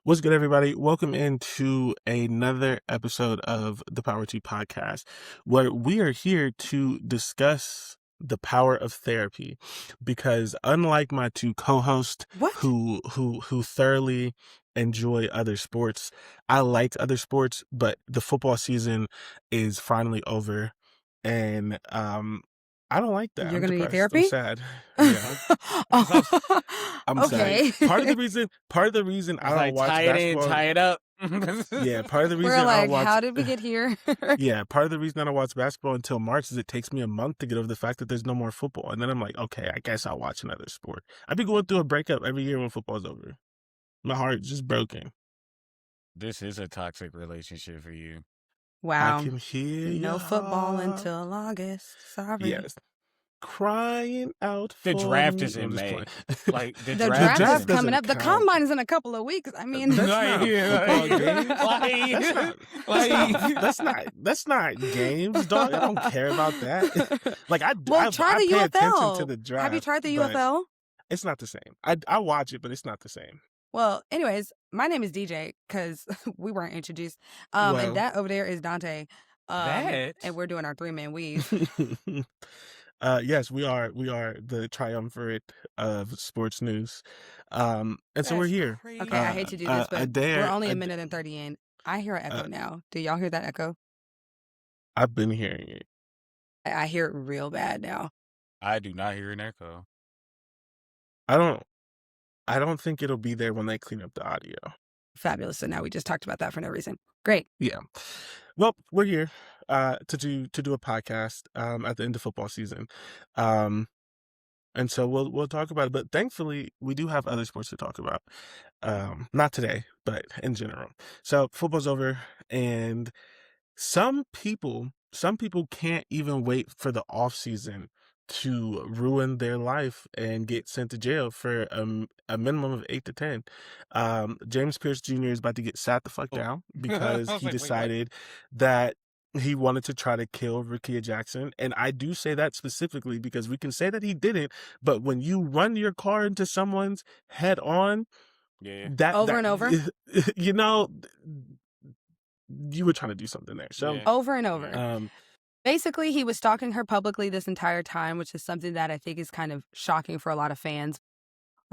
What's good, everybody? Welcome into another episode of the Power T Podcast, where we are here to discuss the power of therapy. Because unlike my two co-hosts What? who thoroughly enjoy other sports, I like other sports, but the football season is finally over, and I don't like that. You're I'm gonna need depressed. I'm therapy? sad. Yeah. Oh, I'm sad. okay. Part of the reason I It's don't like watch tie it in, basketball. tie it up. Yeah, part of the We're reason I don't like, watch. how did we get here? Yeah, part of the reason I don't watch basketball until March is it takes me a month to get over the fact that there's no more football, and then I'm like, okay, I guess I'll watch another sport. I've been going through a breakup every year when football's over. My heart's just broken. This is a toxic relationship for you. I Wow. can hear No your football heart. until August. Sorry. Yes, crying out The for draft me. is I'm in just May. playing. Like The the draft draft is coming doesn't up. The count. combine is in a couple of weeks. I mean, That's not football games. That's not games, dog. I don't care about that. Like well, try the pay attention to UFL. the draft. Have you tried the but UFL? It's not the same. I watch it, but it's not the same. Well, anyways, my name is DJ because we weren't introduced. Well, And that over there is Dante. That? And we're doing our 3-man weave. yes, we are the triumvirate of sports news. And so we're here. Okay, I hate to do this, but we're only a minute d- and 30 in. I hear an echo now. Do y'all hear that echo? I've been hearing it. I hear it real bad now. I do not hear an echo. I don't think it'll be there when they clean up the audio. Fabulous. So now we just talked about that for no reason. Great. Yeah. Well, we're here to do a podcast at the end of football season. And so we'll talk about it, but thankfully we do have other sports to talk about. Not today, but in general. So football's over, and some people can't even wait for the off season to ruin their life and get sent to jail for a minimum of 8 to 10. James Pierce Jr. is about to get sat the fuck down because he decided that he wanted to try to kill Rickea Jackson. And I do say that specifically because we can say that he didn't, but when you run your car into someone's head on, over and over, you know, you were trying to do something there. So over and over. Basically, he was stalking her publicly this entire time, which is something that I think is kind of shocking for a lot of fans.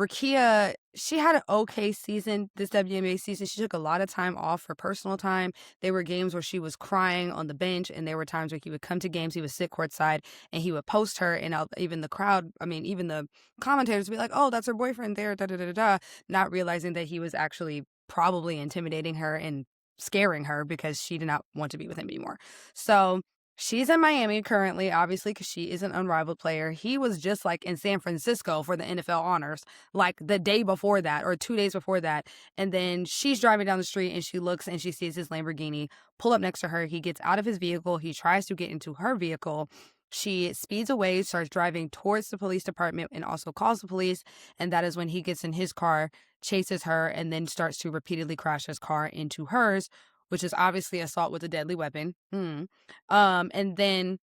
Rickea, she had an okay season this WNBA season. She took a lot of time off for personal time. There were games where she was crying on the bench, and there were times where he would come to games, he would sit courtside, and he would post her, and even the crowd, even the commentators would be like, oh, that's her boyfriend there, da-da-da-da-da, not realizing that he was actually probably intimidating her and scaring her because she did not want to be with him anymore. So she's in Miami currently, obviously, because she is an Unrivaled player. He was just like in San Francisco for the NFL honors, like the day before that or 2 days before that. And then she's driving down the street and she looks and she sees his Lamborghini pull up next to her. He gets out of his vehicle. He tries to get into her vehicle. She speeds away, starts driving towards the police department and also calls the police. And that is when he gets in his car, chases her, and then starts to repeatedly crash his car into hers, which is obviously assault with a deadly weapon. And then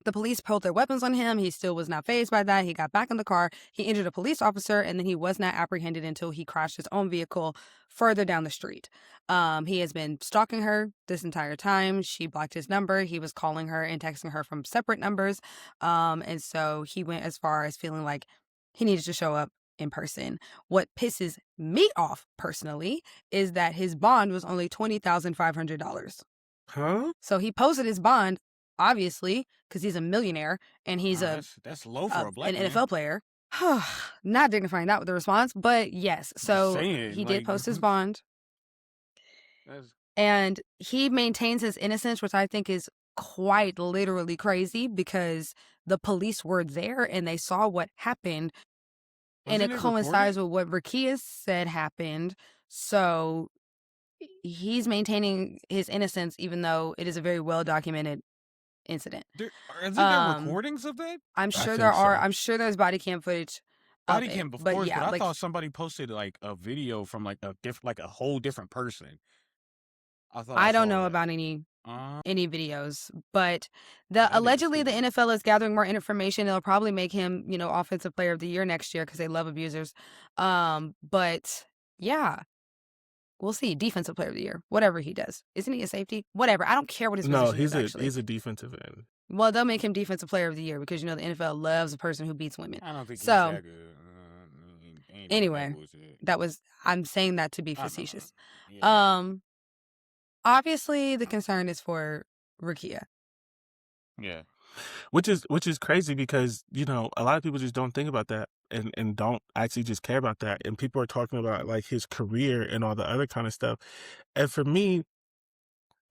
the police pulled their weapons on him. He still was not fazed by that. He got back in the car. He injured a police officer, and then he was not apprehended until he crashed his own vehicle further down the street. He has been stalking her this entire time. She blocked his number. He was calling her and texting her from separate numbers. And so he went as far as feeling like he needed to show up in person. What pisses me off personally is that his bond was only $20,500. Huh? So he posted his bond, obviously, because he's a millionaire and he's that's low for a black an man. NFL player. Not dignifying that with the response, but yes. So he did post his bond. And he maintains his innocence, which I think is quite literally crazy because the police were there and they saw what happened. And it coincides with what Rickea said happened. So he's maintaining his innocence, even though it is a very well-documented incident. Are there recordings of that? I'm sure there are. I'm sure there's body cam footage. Body cam, of course, yeah, but I thought somebody posted like a video from like a whole different person. I don't know about any videos, but allegedly the NFL is gathering more information. It'll probably make him, offensive player of the year next year because they love abusers. But yeah, we'll see, defensive player of the year, whatever he does. Isn't he a safety? Whatever. I don't care what his No, position is, actually. he's a defensive end. Well, they'll make him defensive player of the year because, the NFL loves a person who beats women. I don't think he's So, that good. Ain't anyway, that bullshit. I'm saying that to be I know. facetious. Yeah. Obviously the concern is for Rickea. Yeah. Which is crazy because, a lot of people just don't think about that and don't actually just care about that. And people are talking about like his career and all the other kind of stuff. And for me,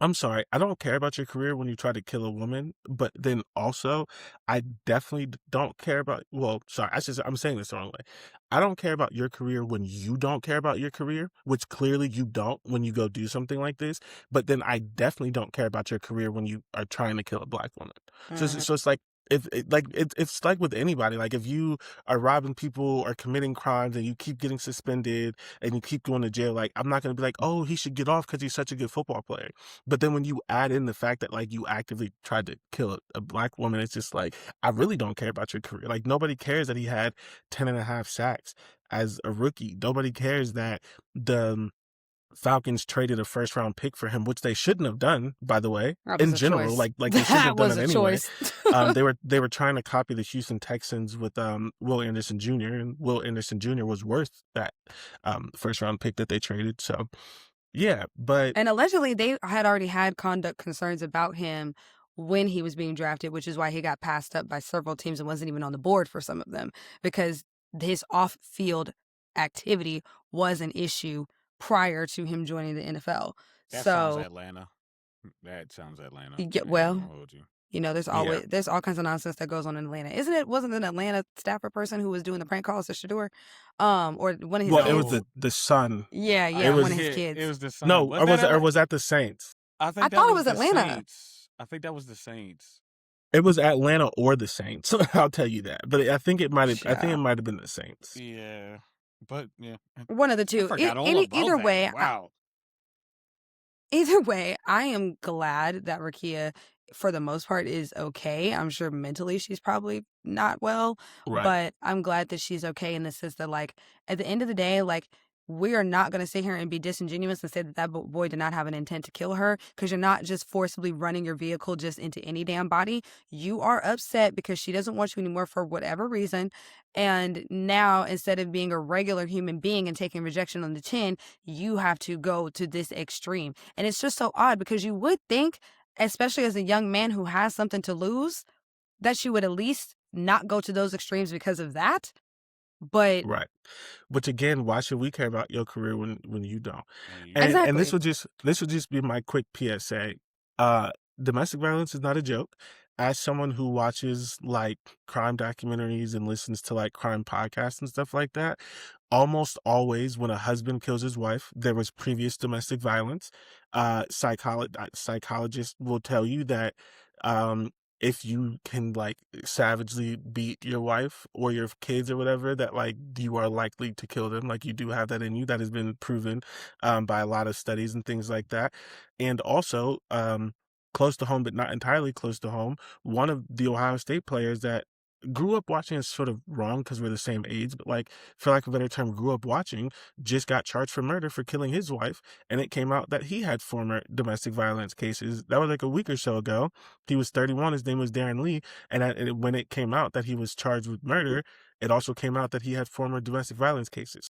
I'm sorry, I don't care about your career when you try to kill a woman, but then also I definitely don't care about, well, sorry, I'm saying this the wrong way. I don't care about your career when you don't care about your career, which clearly you don't when you go do something like this. But then I definitely don't care about your career when you are trying to kill a black woman. So it's like, it's like with anybody, like if you are robbing people or committing crimes and you keep getting suspended and you keep going to jail, like I'm not going to be like, oh, he should get off because he's such a good football player. But then when you add in the fact that like you actively tried to kill a black woman, it's just like, I really don't care about your career. Like nobody cares that he had 10.5 sacks as a rookie. Nobody cares that the Falcons traded a first round pick for him, which they shouldn't have done, by the way. In general, choice. like they shouldn't have done it anyway. Choice. They were trying to copy the Houston Texans with Will Anderson Jr. and Will Anderson Jr. was worth that first round pick that they traded. So yeah, but And allegedly they had already had conduct concerns about him when he was being drafted, which is why he got passed up by several teams and wasn't even on the board for some of them, because his off-field activity was an issue prior to him joining the NFL. That sounds Atlanta. That sounds Atlanta. Yeah, well, hold you. There's always there's all kinds of nonsense that goes on in Atlanta. Wasn't an Atlanta staffer person who was doing the prank calls to Shador? Or one of his kids? It was the son. Yeah, was, one of his kids. It was the son. No, or was that the Saints? I thought it was Atlanta. Saints. I think that was the Saints. It was Atlanta or the Saints. I'll tell you that. But I think it might have been the Saints. Yeah. But yeah. One of the two. Either way. Wow. Either way, I am glad that Rickea, for the most part, is okay. I'm sure mentally she's probably not well, but I'm glad that she's okay in the sense that, like, at the end of the day, like, we are not going to sit here and be disingenuous and say that boy did not have an intent to kill her, because you're not just forcibly running your vehicle just into any damn body. You are upset because she doesn't want you anymore for whatever reason. And now, instead of being a regular human being and taking rejection on the chin, you have to go to this extreme. And it's just so odd because you would think, especially as a young man who has something to lose, that you would at least not go to those extremes because of that. But right. Which again, why should we care about your career when you don't? Exactly. And this would just be my quick PSA. Domestic violence is not a joke. As someone who watches like crime documentaries and listens to like crime podcasts and stuff like that, almost always when a husband kills his wife, there was previous domestic violence. Psychologists will tell you that if you can like savagely beat your wife or your kids or whatever, that like you are likely to kill them. Like you do have that in you. That has been proven by a lot of studies and things like that. And also, close to home, but not entirely close to home, one of the Ohio State players that grew up watching is sort of wrong because we're the same age, but like, for lack of a better term, grew up watching, just got charged for murder for killing his wife. And it came out that he had former domestic violence cases. That was like a week or so ago. He was 31. His name was Darren Lee. And when it came out that he was charged with murder, it also came out that he had former domestic violence cases.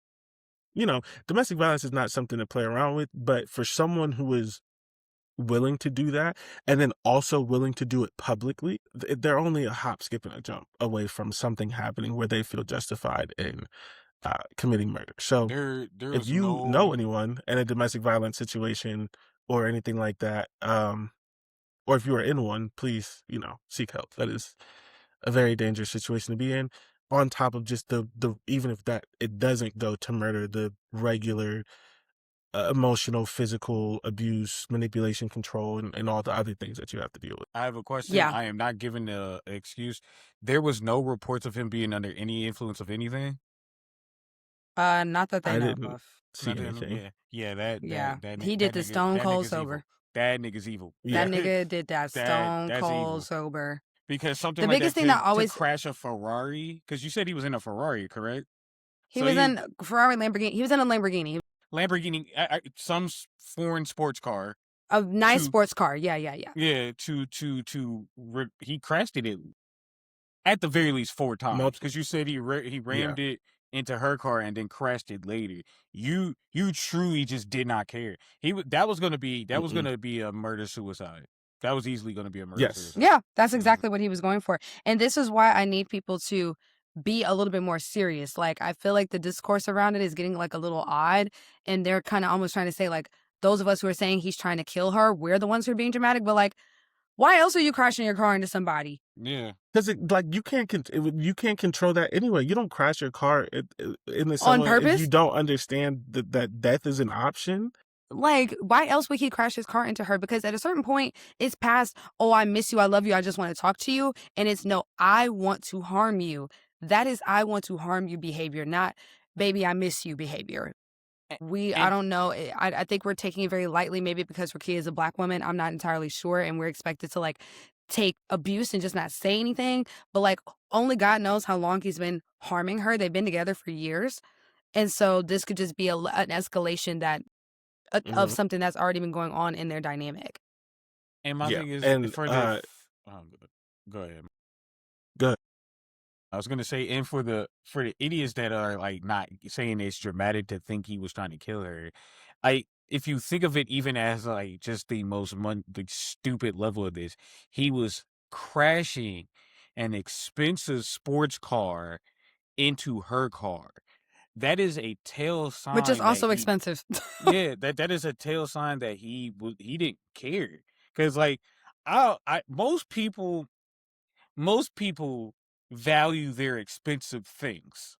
Domestic violence is not something to play around with, but for someone who is willing to do that and then also willing to do it publicly, they're only a hop, skip, and a jump away from something happening where they feel justified in committing murder. So if you know anyone in a domestic violence situation or anything like that, or if you are in one, please, seek help. That is a very dangerous situation to be in, on top of just the even if that it doesn't go to murder, the regular emotional, physical abuse, manipulation, control, and all the other things that you have to deal with. I have a question. Yeah. I am not giving the excuse. There was no reports of him being under any influence of anything? Not that they know of. See anything. That he did the stone cold sober. That nigga's evil. That nigga did that stone cold sober. Because something the like biggest that thing that always to crash a Ferrari, because you said he was in a Ferrari, correct? He was in Ferrari, Lamborghini. He was in a Lamborghini. Lamborghini, some foreign sports car. A nice To sports car. Yeah. yeah, he crashed it at the very least 4 times, Multiple. because you said he Yeah. rammed it into her car and then crashed it later. You truly just did not care. That was gonna be Mm-mm. a murder suicide. That was easily gonna be a murder Yes. suicide. Yeah, that's exactly what he was going for. And this is why I need people to be a little bit more serious. Like, I feel like the discourse around it is getting like a little odd, and they're kind of almost trying to say like, those of us who are saying he's trying to kill her, we're the ones who are being dramatic. But like, why else are you crashing your car into somebody? Yeah. Because you can't control that anyway. You don't crash your car into On someone if purpose? you don't understand that death is an option. Like, why else would he crash his car into her? Because at a certain point, it's past, oh, I miss you, I love you, I just want to talk to you. And it's no, I want to harm you. That is, I want to harm you behavior, not, baby, I miss you behavior. I And don't know. I think we're taking it very lightly, maybe because Rickea is a Black woman. I'm not entirely sure. And we're expected to like take abuse and just not say anything. But like, only God knows how long he's been harming her. They've been together for years. And so this could just be an escalation that of Hmm. something that's already been going on in their dynamic. my Yeah, thing is, and go ahead. good. I was gonna say, and for the idiots that are like not saying it's dramatic to think he was trying to kill her, if you think of it even as like just the most the stupid level of this, he was crashing an expensive sports car into her car. That is a tail Which is sign that also he, expensive. yeah, that is a tail sign that he didn't care, because like most people value their expensive things.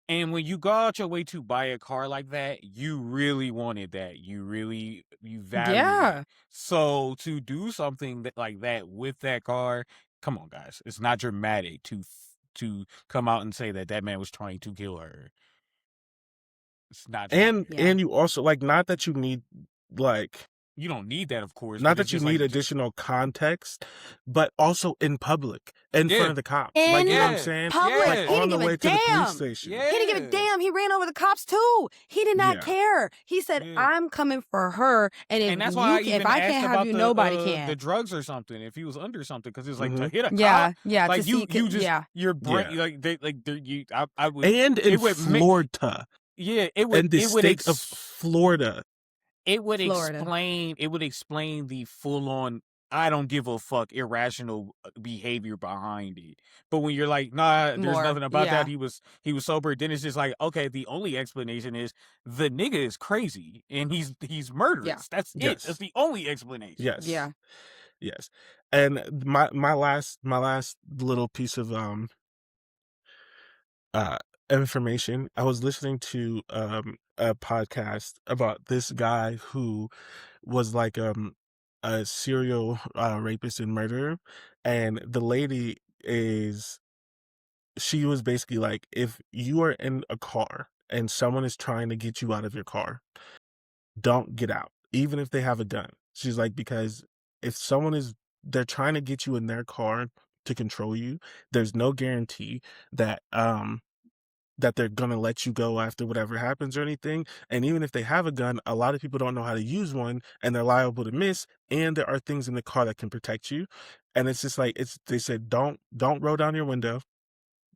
And when you go out your way to buy a car like that, you really wanted that. You value that. Yeah. So to do something like that with that car, come on, guys. It's not dramatic to come out and say that man was trying to kill her. It's not And dramatic. Yeah. you also not that you need like You don't need that, of course, not but it's that you just need like, additional context, but also in public, in front yeah, of the cops. Like, In you know what I'm yeah, saying? public. Like yeah, He on didn't the give a way to the police damn. station. He didn't give a yeah, damn. He ran over the cops too. He did not Yeah. care. He said, yeah. I'm coming for her. And And that's why I if even I asked can't have about you, nobody can. the drugs or something, if he was under something, because it's like, Hmm. to hit a Yeah. cop, Yeah. To like see, you just yeah. your brain, Yeah. like I would, And in it would make, Florida, yeah, in the state of Florida. Florida. it would explain the full on, I don't give a fuck, irrational behavior behind it. But when you're like, nah, there's More. nothing about that, Yeah. he was sober, then it's just like, okay, the only explanation is the nigga is crazy and he's Yeah. murderous. That's it. That's Yes. the only explanation. Yes. Yeah. Yes. And my last little piece of uh information, I was listening to a podcast about this guy who was like a serial rapist and murderer, and the lady is she was basically like, if you are in a car and someone is trying to get you out of your car, don't get out, even if they have a gun. She's like, because if they're trying to get you in their car to control you, there's no guarantee that that they're gonna let you go after whatever happens or anything. And even if they have a gun, a lot of people don't know how to use one and they're liable to miss. And there are things in the car that can protect you. And it's just like they said, don't roll down your window,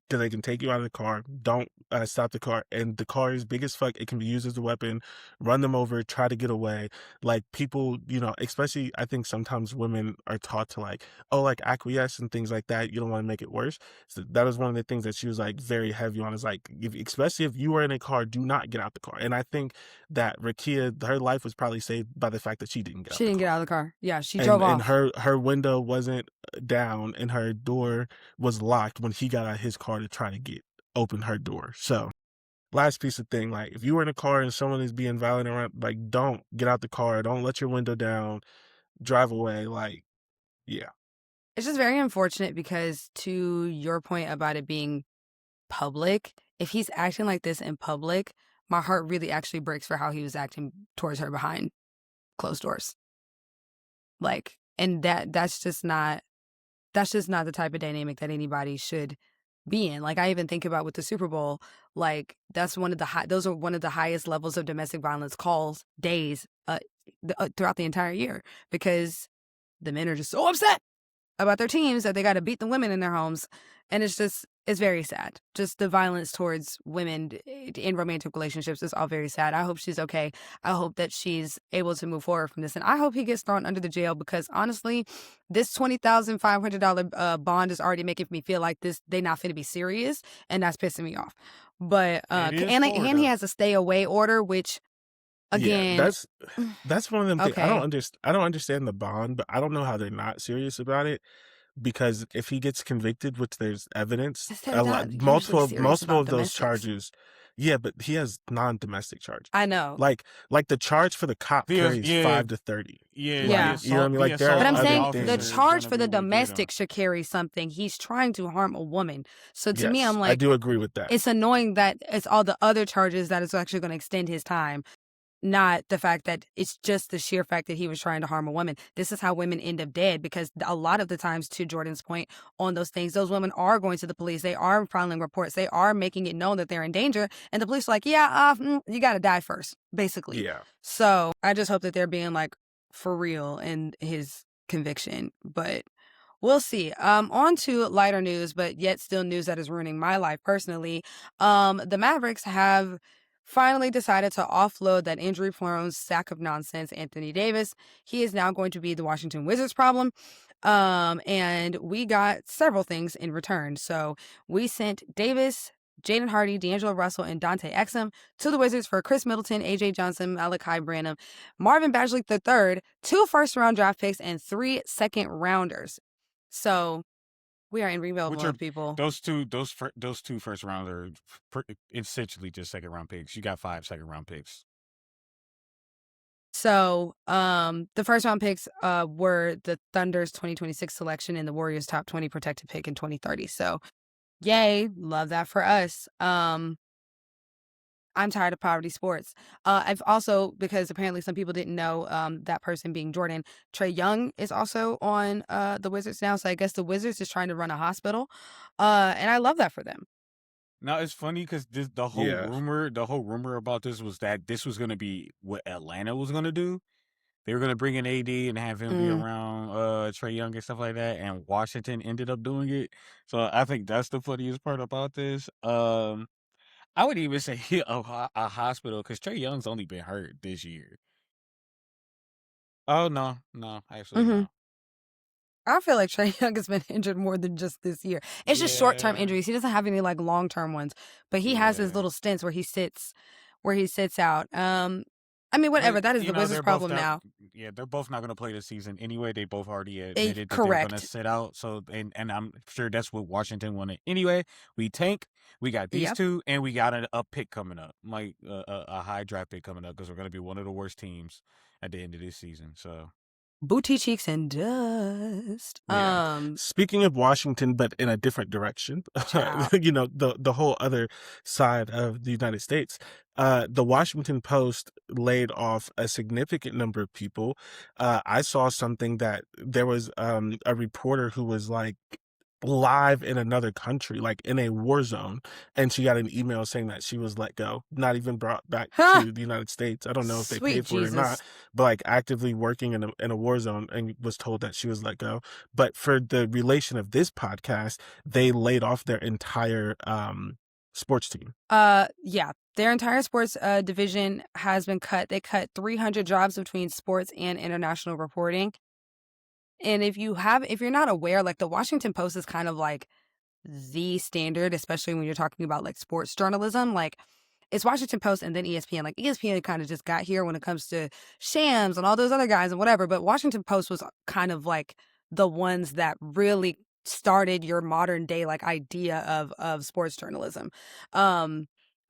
because they can take you out of the car. Don't stop the car. And the car is big as fuck. It can be used as a weapon. Run them over. Try to get away. Like, people, especially I think sometimes women are taught to like, oh, like acquiesce and things like that. You don't want to make it worse. So that was one of the things that she was like very heavy on, is like, especially if you are in a car, do not get out the car. And I think that Rickea, her life was probably saved by the fact that she didn't get out She the didn't car. get out of the car. Yeah. She drove And off. her window wasn't down and her door was locked when he got out of his car to try to open her door. So last piece of thing, like, if you were in a car and someone is being violent around, like, don't get out the car, don't let your window down, drive away. Like, yeah. It's just very unfortunate because, to your point about it being public, if he's acting like this in public, my heart really actually breaks for how he was acting towards her behind closed doors. Like, and that's just not the type of dynamic that anybody should be in. Like, I even think about with the Super Bowl, like those are one of the highest levels of domestic violence calls days throughout the entire year, because the men are just so upset about their teams that they got to beat the women in their homes. And it's very sad. Just the violence towards women in romantic relationships is all very sad. I hope she's okay. I hope that she's able to move forward from this. And I hope he gets thrown under the jail, because honestly, this $20,500 bond is already making me feel like they not finna be serious. And that's pissing me off. But, It is and he Florida. has a stay away order, which again, that's one of them things. okay. I don't understand the bond, but I don't know how they're not serious about it, because if he gets convicted, which there's evidence, They're not usually serious multiple about of those domestics. charges. Yeah, but he has non-domestic charges. I know. Like the charge for the cop carries 5 to 30. Yeah. Like, you know what I mean? Like there But are I'm other saying the things. charge for the domestic should carry something. He's trying to harm a woman. So to me, Yes, I'm like, I do agree with that. it's annoying that it's all the other charges that is actually going to extend his time, not the fact that it's just the sheer fact that he was trying to harm a woman. This is how women end up dead, because a lot of the times, to Jordan's point on those things, those women are going to the police. They are filing reports. They are making it known that they're in danger. And the police are like, yeah, you got to die first, basically. Yeah. So I just hope that they're being like for real in his conviction. But we'll see. On to lighter news, but yet still news that is ruining my life personally. The Mavericks have finally decided to offload that injury-prone sack of nonsense, Anthony Davis. He is now going to be the Washington Wizards problem. And we got several things in return. So we sent Davis, Jaden Hardy, D'Angelo Russell, and Dante Exum to the Wizards for Chris Middleton, AJ Johnson, Malachi Branham, Marvin Bagley III, 2 first-round draft picks, and 3 second-rounders. So we are in rebuild mode, people. Those two first rounds are essentially just second round picks. You got 5 second round picks. So the first round picks were the Thunder's 2026 selection and the Warriors' top 20 protected pick in 2030. So yay, love that for us. I'm tired of poverty sports. I've also, because apparently some people didn't know, that person being Jordan, Trae Young is also on the Wizards now. So I guess the Wizards is trying to run a hospital. And I love that for them. Now it's funny because the whole rumor about this was that this was going to be what Atlanta was going to do. They were going to bring in AD and have him be around Trae Young and stuff like that, and Washington ended up doing it. So I think that's the funniest part about this. I would even say a hospital, because Trae Young's only been hurt this year. Oh, no, actually, no. I feel like Trae Young has been injured more than just this year. It's just short-term injuries. He doesn't have any like long-term ones, but he has his little stints where he sits out. I mean, whatever. That is the Wizards' problem now. Yeah, they're both not going to play this season anyway. They both already admitted that they're going to sit out. So, and I'm sure that's what Washington wanted anyway. We tank. We got these two, and we got a pick coming up, like a high draft pick coming up, because we're going to be one of the worst teams at the end of this season. So. Booty cheeks and dust. Yeah. Speaking of Washington, but in a different direction, you know, the whole other side of the United States, the Washington Post laid off a significant number of people. I saw something that there was a reporter who was like live in another country, like in a war zone, and she got an email saying that she was let go, not even brought back to the United States. I don't know if they paid for it or not, but like actively working in a war zone, and was told that she was let go. But for the relation of this podcast, they laid off their entire sports team. Yeah, their entire sports division has been cut. They cut 300 jobs between sports and international reporting. And if you're not aware, like the Washington Post is kind of like the standard, especially when you're talking about like sports journalism. Like it's Washington Post and then ESPN. Like ESPN kind of just got here when it comes to Shams and all those other guys and whatever. But Washington Post was kind of like the ones that really started your modern day like idea of sports journalism.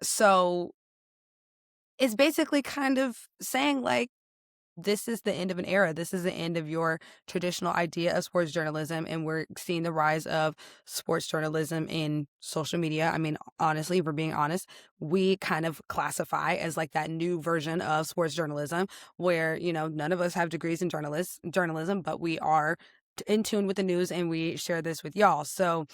So it's basically kind of saying like, this is the end of an era. This is the end of your traditional idea of sports journalism. And we're seeing the rise of sports journalism in social media. I mean, honestly, if we're being honest, we kind of classify as like that new version of sports journalism where, you know, none of us have degrees in journalism, but we are in tune with the news and we share this with y'all. So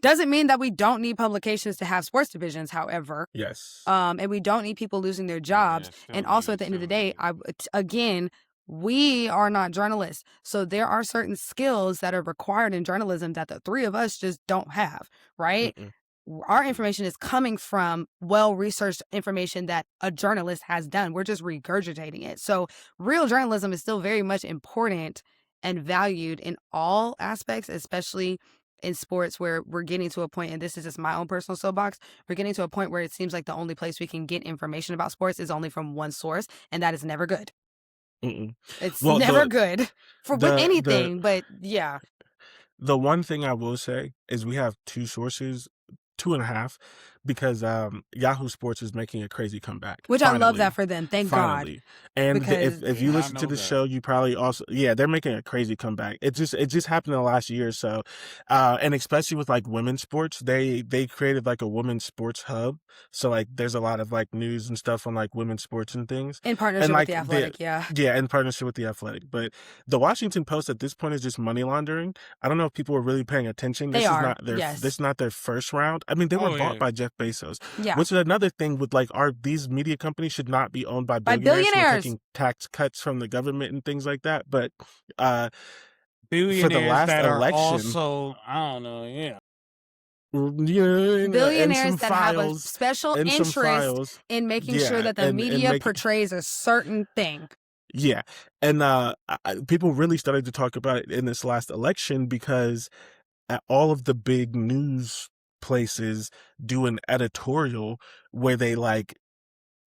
Doesn't mean that we don't need publications to have sports divisions, however. Yes. And we don't need people losing their jobs. And also at the end of the day, again, we are not journalists. So there are certain skills that are required in journalism that the three of us just don't have, right? Mm-mm. Our information is coming from well-researched information that a journalist has done. We're just regurgitating it. So real journalism is still very much important and valued in all aspects, especially in sports, where we're getting to a point, and this is just my own personal soapbox, we're getting to a point where it seems like the only place we can get information about sports is only from one source, and that is never good. Mm-mm. It's Well, never good with the anything, but yeah. the one thing I will say is we have two sources, 2.5, because Yahoo Sports is making a crazy comeback. Which I love Finally. that for them. Thank God. Finally. And Because if you Yeah, I listen to know the that. show, you probably also they're making a crazy comeback. It just happened in the last year or so. And especially with like women's sports, they created like a women's sports hub. So like there's a lot of like news and stuff on like women's sports and things. in partnership And with like The Athletic, yeah. yeah, in partnership with The Athletic. But the Washington Post at this point is just money laundering. I don't know if people are really paying attention. They This are, is not their yes. this is not their first round. I mean, they were Oh, bought yeah. by Jeff Bezos. Yeah. Which is another thing with like these media companies should not be owned by By billionaires who are billionaires. taking tax cuts from the government and things like that. But for Billionaires the last that are election, also, I don't know, yeah. Billionaires that have a special and some interest files. in making sure Yeah, that the and media make- portrays a certain thing. Yeah. And people really started to talk about it in this last election because all of the big news places do an editorial where they like,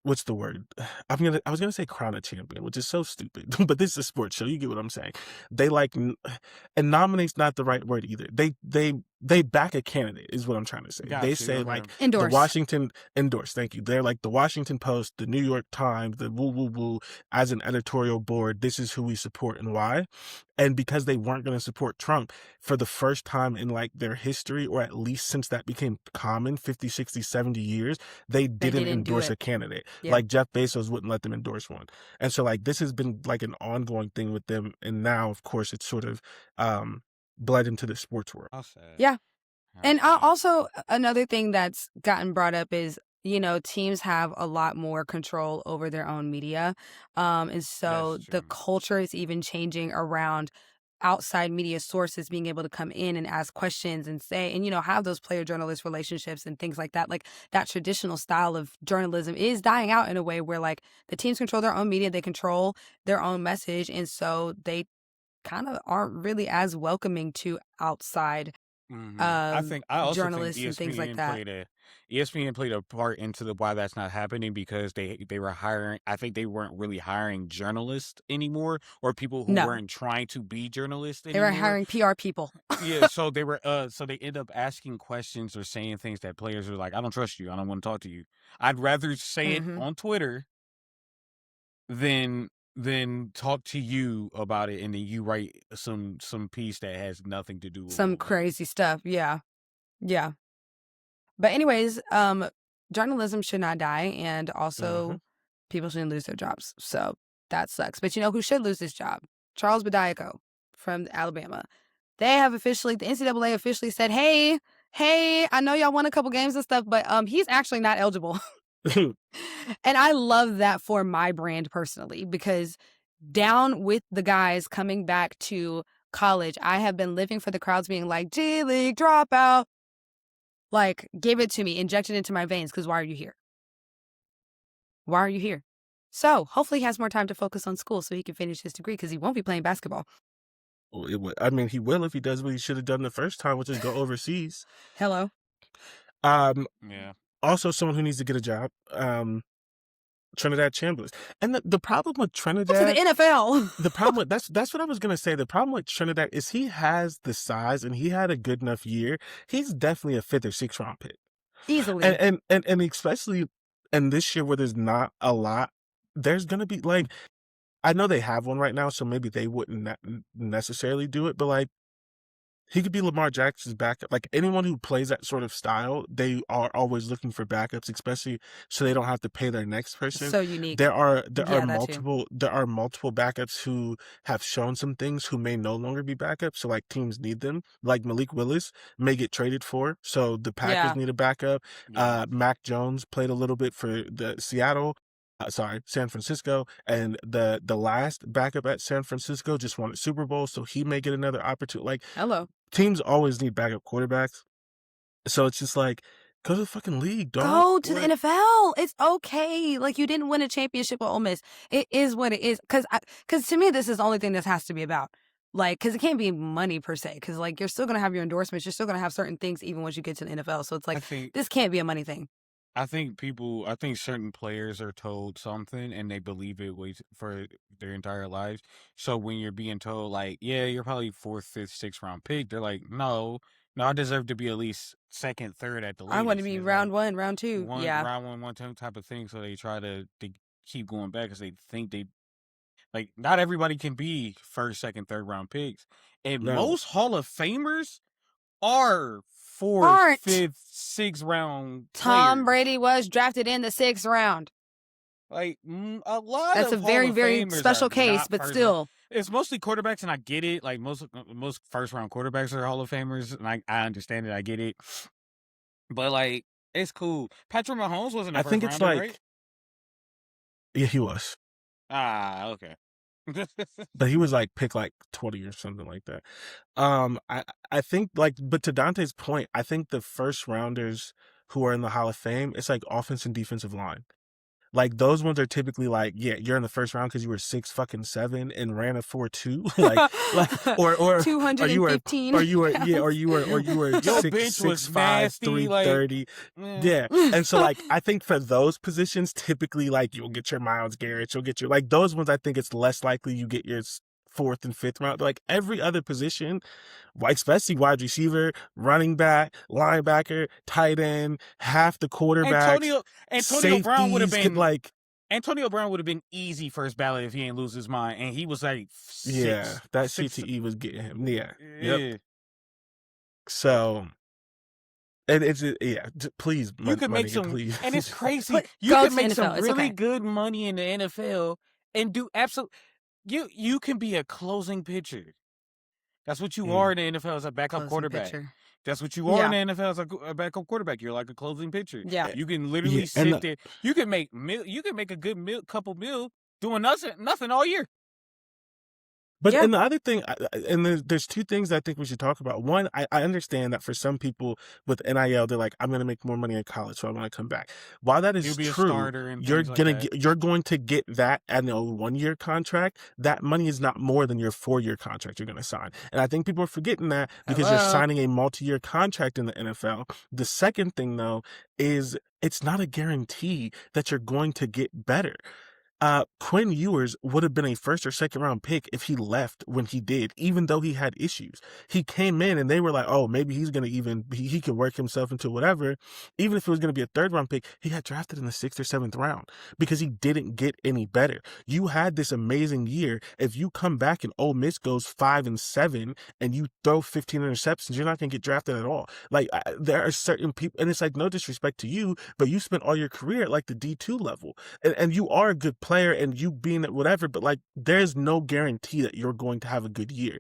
what's the word? I was gonna say crown a champion, which is so stupid. But this is a sports show. You get what I'm saying? They like, and nominate's not the right word either. They back a candidate is what I'm trying to say. Got They you, say okay. like Endorse. the Washington endorse. Thank you. They're like the Washington Post, the New York Times, the woo woo woo as an editorial board. This is who we support and why. And because they weren't going to support Trump for the first time in like their history, or at least since that became common 50, 60, 70 years, they didn't didn't do endorse it. a candidate. Yeah. Like Jeff Bezos wouldn't let them endorse one. And so like this has been like an ongoing thing with them. And now, of course, it's sort of bled into the sports world. How sad. Yeah. How And sad. also another thing that's gotten brought up is, teams have a lot more control over their own media. And so That's the true. culture is even changing around outside media sources being able to come in and ask questions and say, and, have those player journalist relationships and things like that. Like that traditional style of journalism is dying out in a way where like the teams control their own media, they control their own message. And so they kind of aren't really as welcoming to outside I also think journalists and things like that. ESPN played a part into why that's not happening, because they were hiring. I think they weren't really hiring journalists anymore, or people who No. weren't trying to be journalists They anymore. were hiring PR people. Yeah, so they were so they end up asking questions or saying things that players are like, I don't trust you, I don't want to talk to you. I'd rather say it Mhm. on Twitter than talk to you about it, and then you write some piece that has nothing to do with Some what- crazy stuff. Yeah. Yeah. But anyways, journalism should not die, and also people shouldn't lose their jobs. So that sucks. But who should lose his job? Charles Bediako from Alabama. They have the NCAA officially said, hey, I know y'all won a couple games and stuff, but he's actually not eligible. And I love that for my brand personally, because down with the guys coming back to college, I have been living for the crowds being like, G League dropout. Like, give it to me, inject it into my veins, because why are you here? Why are you here? So hopefully he has more time to focus on school so he can finish his degree, because he won't be playing basketball. I mean, he will if he does what he should have done the first time, which is go overseas. Hello. Yeah. Also, someone who needs to get a job. Trinidad Chambers. And the problem with To Trinidad, the NFL. the problem with that's what I was gonna say. The problem with Trinidad is he has the size and he had a good enough year. He's definitely a 5th or 6th round pick. Easily. And especially in this year where there's not a lot, there's gonna be like, I know they have one right now, so maybe they wouldn't necessarily do it, but like He could be Lamar Jackson's backup. Like anyone who plays that sort of style, they are always looking for backups, especially so they don't have to pay their next person. So unique. There are Yeah, that too. multiple backups who have shown some things who may no longer be backups. So like teams need them. Like Malik Willis may get traded for, so the Packers Yeah. need a backup. Yeah. Mac Jones played a little bit for the San Francisco, and the last backup at San Francisco just won a Super Bowl, so he may get another opportunity. Like Hello. teams always need backup quarterbacks. So it's just like, go to the fucking league, dog. Go to the NFL. It's okay. Like, you didn't win a championship with Ole Miss. It is what it is. Because to me, this is the only thing this has to be about. Like, because it can't be money per se. Because, like, you're still going to have your endorsements. You're still going to have certain things even once you get to the NFL. So it's like, this can't be a money thing. I think certain players are told something and they believe it for their entire lives. So when you're being told, like, yeah, you're probably 4th, 5th, 6th round pick, they're like, no, I deserve to be at least 2nd, 3rd at the latest. I want to be round 1, round 2. Round 1, 2 type of thing. So they try to keep going back because they think like, not everybody can be 1st, 2nd, 3rd round picks. And most Hall of Famers are 4th, 5th, 6th round Tom players. Brady was drafted in the 6th round. Like, a lot That's of a very, Hall of very Famers special case, but still. It's mostly quarterbacks, and I get it. Like, most first-round quarterbacks are Hall of Famers, and I understand it. I get it. But, like, it's cool. Patrick Mahomes wasn't a first rounder, right? Yeah, he was. Ah, okay. But he was like pick like 20 or something like that. I think like, but to Dante's point, I think the first rounders who are in the Hall of Fame, it's like offense and defensive line. Like those ones are typically like, yeah, you're in the first round because you were 6'7" and ran a 4.2, or 215, or you were 6'5", 330, yeah. And so like I think for those positions, typically like you'll get your Myles Garrett, you'll get your like those ones. I think it's less likely you get your 4th and 5th round. But like every other position, especially wide receiver, running back, linebacker, tight end, half the quarterbacks, Antonio Brown would have been like Antonio Brown would have been easy first ballot if he ain't lose his mind, and he was like that CTE was getting him. Yeah. Yep. So. And it's please, you could make some, please. And it's crazy. You can make some really good money in the NFL and do absolute. You can be a closing pitcher. That's what you are in the NFL as a backup quarterback. That's what you are in the NFL as a backup quarterback. You're like a closing pitcher. Yeah, you can literally sit there. You can make a good couple mil doing nothing all year. But and the other thing, and there's two things I think we should talk about. One, I understand that for some people with NIL, they're like, I'm going to make more money in college, so I want to come back. While that is true, you're going to get that at a 1-year contract. That money is not more than your 4-year contract you're going to sign. And I think people are forgetting that because you're signing a multi-year contract in the NFL. The second thing, though, is it's not a guarantee that you're going to get better. Quinn Ewers would have been a 1st or 2nd round pick if he left when he did, even though he had issues. He came in and they were like, oh, maybe he's going to he can work himself into whatever. Even if it was going to be a 3rd round pick, he got drafted in the 6th or 7th round because he didn't get any better. You had this amazing year. If you come back and Ole Miss goes 5-7 and you throw 15 interceptions, you're not going to get drafted at all. Like there are certain people, and it's like no disrespect to you, but you spent all your career at like the D2 level and you are a good player and you being at whatever, but like there's no guarantee that you're going to have a good year.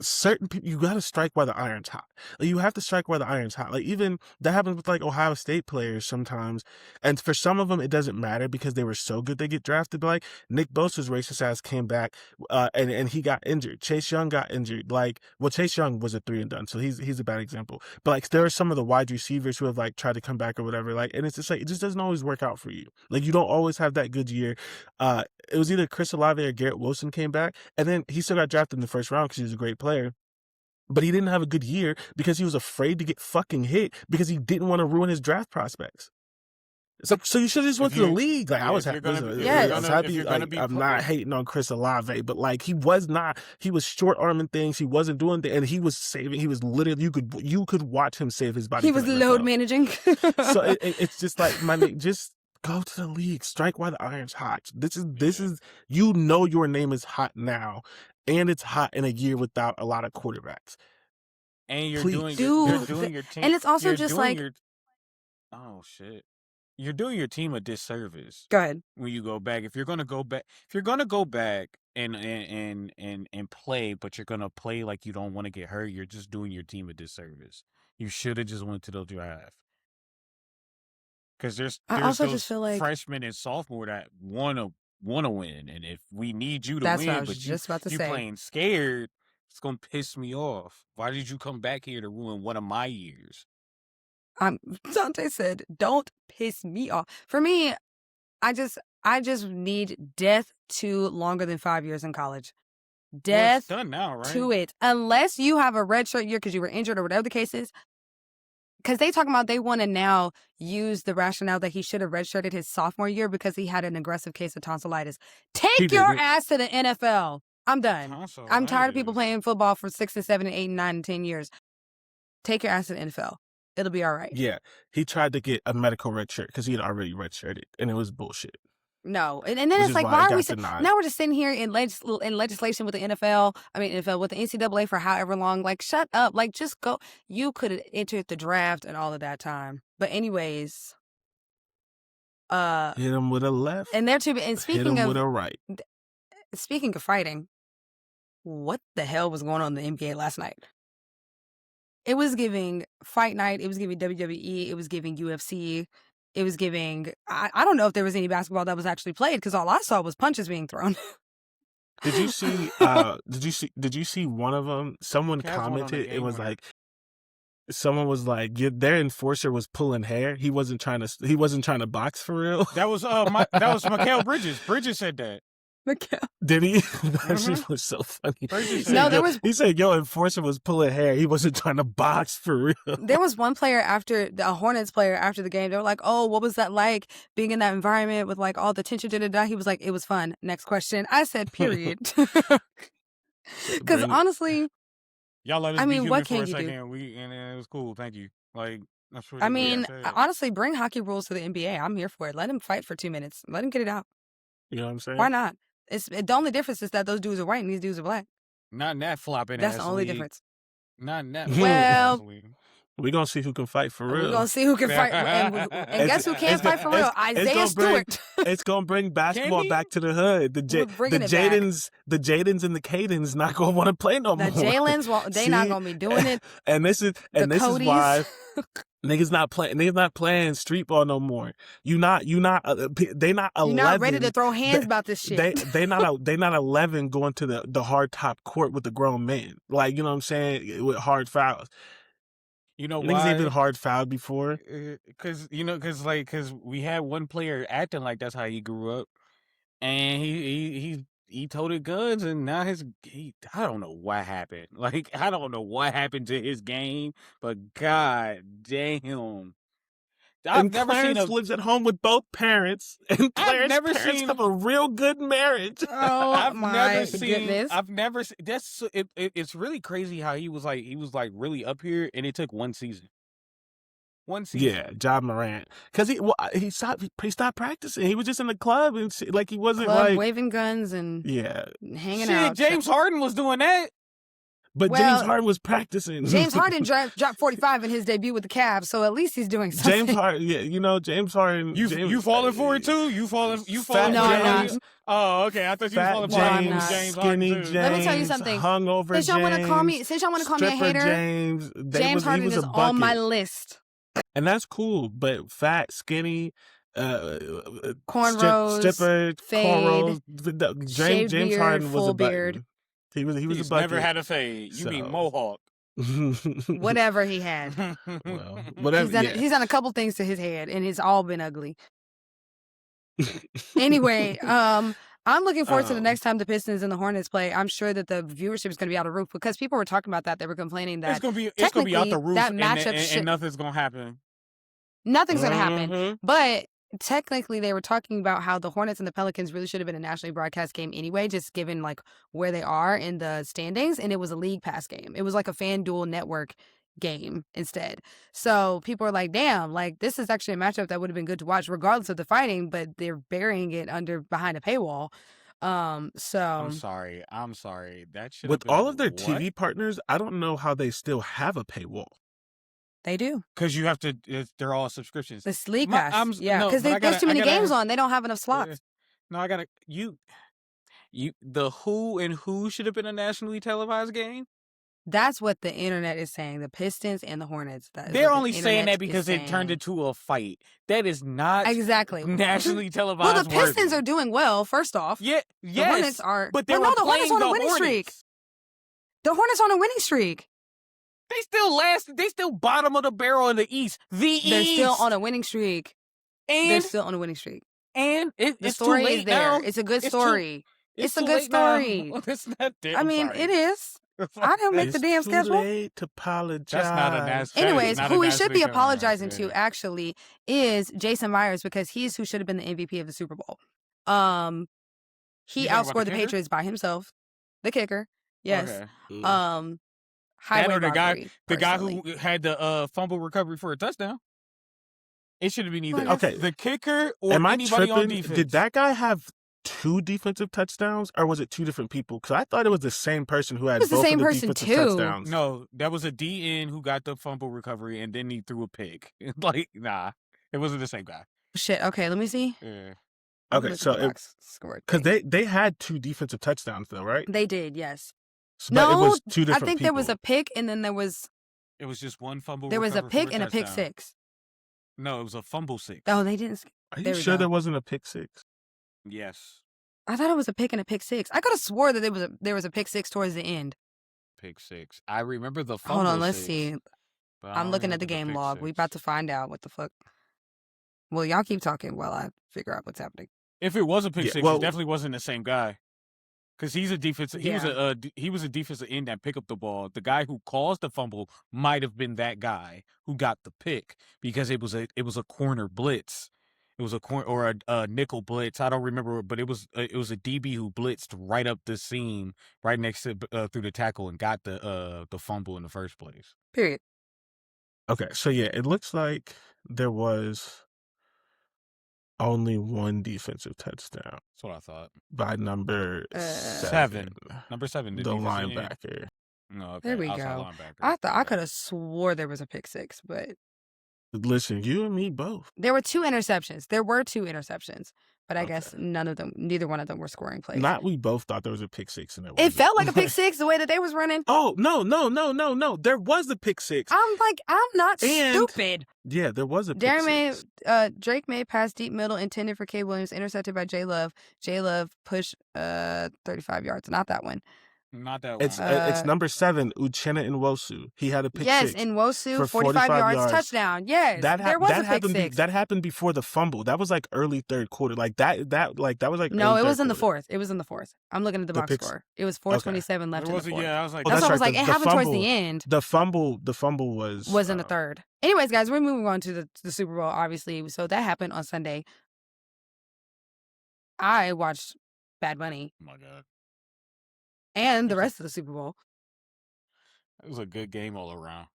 Certain people, you got to strike while the iron's hot. Like, you have to strike while the iron's hot. Like even that happens with like Ohio State players sometimes, and for some of them it doesn't matter because they were so good they get drafted. But like Nick Bosa's racist ass came back and he got injured. Chase Young got injured. Like Chase Young was a 3 and done, so he's a bad example. But like there are some of the wide receivers who have like tried to come back or whatever. Like and it's just like it just doesn't always work out for you. Like you don't always have that good year. It was either Chris Olave or Garrett Wilson came back, and then he still got drafted in the 1st round because he was a great player. But he didn't have a good year because he was afraid to get fucking hit because he didn't want to ruin his draft prospects. So you should have just went to the league. Like I was happy. Like, I'm not hating on Chris Olave, but like he was short arming things. He wasn't doing things, and he was saving. He was literally you could watch him save his body. He was load managing. So it's just like just go to the league. Strike while the iron's hot. This is your name is hot now, and it's hot in a year without a lot of quarterbacks. And you're Please. doing your team. And it's also You're just doing like, your. Oh shit! You're doing your team a disservice go ahead. when you go back. If you're gonna go back, and play, but you're gonna play like you don't want to get hurt, you're just doing your team a disservice. You should have just went to the draft. Because there's I also those just feel like freshmen and sophomore that wanna win, and if we need you to that's what I win, was but just about to you say. playing scared, it's gonna piss me off. Why did you come back here to ruin one of my years? Dante said, "Don't piss me off." For me, I just need death to longer than 5 years in college. Well, it's Death done now, right? to it, unless you have a redshirt year because you were injured or whatever the case is. Because they talking about they want to now use the rationale that he should have redshirted his sophomore year because he had an aggressive case of tonsillitis. He Take your didn't. ass to the NFL. I'm done. I'm tired of people Tonsillitis. playing football for 6 and 7 and 8 and 9 and 10 years. Take your ass to the NFL. It'll be all right. Yeah, he tried to get a medical red shirt because he had already redshirted, and it was bullshit. No, and then Which it's is like, why why it are we got denied. now? We're just sitting here in legislation with the NFL. I mean, NFL with the NCAA for however long. Like, shut up. Like, just go. You could have entered the draft and all of that time. But anyways, Hit him with a left. and there too. And Hit speaking him with of a right. fighting, what the hell was going on in the NBA last night? It was giving fight night. It was giving WWE. It was giving UFC. It was giving. I don't know if there was any basketball that was actually played because all I saw was punches being thrown. Did you see? Did you see one of them? Someone Cavs won on the commented. It game was winner. like, someone was like, their enforcer was pulling hair. He wasn't trying to box for real. That was Mikal Bridges. Bridges said that. Did he? That shit was so funny. Bridges No, said there that. was. He said, "Yo, enforcer was pulling hair. He wasn't trying to box for real." There was one player a Hornets player after the game. They were like, "Oh, what was that like being in that environment with like all the tension?" He was like, "It was fun." Next question. I said, "Period." Because honestly, Y'all let us I be mean, human what for can a you do? second. And it was cool. Thank you. Like, that's I really mean, what I said. honestly, bring hockey rules to the NBA. I'm here for it. Let him fight for 2 minutes. Let him get it out. You know what I'm saying? Why not? The only difference is that those dudes are white and these dudes are black. Not in that flopping That's ass the only league. difference. Not in that Well, flopping ass league. We're gonna see who can fight for real. We're gonna see who can fight. And guess who can't fight for real? Isaiah Stewart. It's gonna bring basketball back to the hood. The bringing it back. the Jadens and the Cadens not gonna want to play no The more. Jalen's, they not gonna be doing it. And this is Codys. why niggas not playing street ball no more. They not 11. You're not ready to throw hands about this shit. They not 11 going to the hard top court with the grown men. Like, you know what I'm saying, with hard fouls. You know Niggas why? ain't been hard fouled before. Because we had one player acting like that's how he grew up, and he toted guns, and now I don't know what happened. Like, I don't know what happened to his game, but god damn. And Clarence lives at home with both parents, and Clarence's parents have a real good marriage. Oh my goodness! I've never seen. It's really crazy how he was like really up here, and it took one season. Yeah, John Morant, because he stopped practicing. He was just in the club and shit. Like, he wasn't like waving guns and hanging out. James Harden was doing that. But James Harden was practicing. James Harden dropped 45 in his debut with the Cavs, so at least he's doing something. James Harden, James Harden. You falling for it too? You falling? No, for I'm not. it? Oh, okay. I thought you was falling for James skinny Harden too. James, Let me tell you something. Hungover Since y'all want to call me, a hater, James Harden is on my list. And that's cool, but fat, skinny, cornrows, stripper, fade, cornrows. James Harden was a beard. button. He was He's a bucket. never had a fade. You mean mohawk? Whatever he had. Well, whatever. He's done a couple things to his head, and it's all been ugly. Anyway, I'm looking forward to the next time the Pistons and the Hornets play. I'm sure that the viewership is going to be out of the roof because people were talking about that. They were complaining that it's going to be out the roof, that matchup and nothing's going to happen. Nothing's going to happen. But technically, they were talking about how the Hornets and the Pelicans really should have been a nationally broadcast game anyway, just given like where they are in the standings. And it was a league pass game. It was like a FanDuel network game instead. So people are like, damn, like this is actually a matchup that would have been good to watch regardless of the fighting, but they're burying it behind a paywall. I'm So sorry. That should have With been all of their what? TV partners, I don't know how they still have a paywall. they do. Because you have to. They're all subscriptions. The League My- Pass. I'm- Yeah, no, because but I there's gotta- too I many gotta games ask- on. They don't have enough slots. No, I gotta. The who should have been a nationally televised game. That's what the internet is saying. The Pistons and the Hornets. That is They're what the only saying internet that because is it turned saying. into a fight. That is not Exactly. nationally televised. Well, the Pistons worthy. are doing well. First off, Yeah, the yes, Hornets are. but they well, were no, the Hornets playing on a the winning streak. Hornets. The Hornets on a winning streak. They still last. They still bottom of the barrel in the East. They're They're still on a winning streak. They're and still on a winning streak. and The it's story too late is there. now. It's a good It's too- story. It's a too good late now. story. It's not. I mean, it is. I didn't make the It's damn too schedule. late to apologize. That's not a national. Anyways, not a who we should be nationally televised apologizing game. to actually is Jason Myers, because he's who should have been the MVP of the Super Bowl. He You talking about outscored the the kicker? Patriots by himself. The kicker, yes. Okay. Mm. Highway Or the guy, robbery, the guy personally. who had the fumble recovery for a touchdown. It should have been either Well, Okay. the kicker or Am I anybody on tripping? defense. Did that guy have 2 defensive touchdowns, or was it 2 different people? Because I thought it was the same person who had was the both same of the person, defensive too. touchdowns. No, that was a DN who got the fumble recovery and then he threw a pick. Like, nah, it wasn't the same guy. Shit. Okay, let me see. Yeah. Let me Okay, look at so the box score because thing. they had 2 defensive touchdowns though, right? They did, yes. But it No, was 2 I different think people. there was a pick, and then there was It was just one fumble a recovery pick for and a pick touchdown. six. No, it was a fumble 6. Oh, they didn't. Are you there we sure go. there wasn't a pick 6? Yes, I thought it was a pick and a pick six. I could have swore that there was a pick six towards the end. pick 6. I remember the fumble Hold on, let's 6, see. but I I'm don't looking at the remember game pick log. We 6. about to find out what the fuck. Well, y'all keep talking while I figure out what's happening. If it was a pick Yeah, 6, well- it definitely wasn't the same guy. Because he's a defensive. He was a defensive end that picked up the ball. The guy who caused the fumble might have been that guy who got the pick because it was a corner blitz. It was a corner or a nickel blitz. I don't remember, but it was a DB who blitzed right up the seam, right next to through the tackle and got the fumble in the first place. Period. Okay, so yeah, it looks like there was only 1 defensive touchdown That's what I thought. by number 7. Number 7, The defensive end. linebacker. No, okay, There we outside go. linebacker. I thought I Okay. could have swore there was a pick six, but Listen, you and me both. there were 2 interceptions. There were 2 interceptions, but I Okay. guess neither one of them were scoring plays. Not we both thought there was a pick 6 in there. It felt like a pick six the way that they was running. Oh, no. There was a pick 6. I'm not And- stupid. Yeah, there was a pick 6. Drake May pass deep middle intended for K. Williams, intercepted by J Love. J Love pushed 35 yards. Not that one. Not that It's one. it's number 7, Uchenna Nwosu. He had a pick 6. Yes, Nwosu, for 45 yards, 45 yards. touchdown. Yes, there was a pick happened. six. That happened before the fumble. That was like early 3rd quarter. Like that was like No, early it was 3rd in the quarter. 4th. It was in the 4th. I'm looking at the The box picks- score. It was 4:27 left There in the was a- 4th. yeah, I was like, Oh, That's that's why I was right, like, the it happened towards fumble- the end. The fumble was In the 3rd. Anyways, guys, we're moving on to the Super Bowl, obviously. So that happened on Sunday. I watched Bad Bunny Oh my God. and the rest of the Super Bowl. It was a good game all around.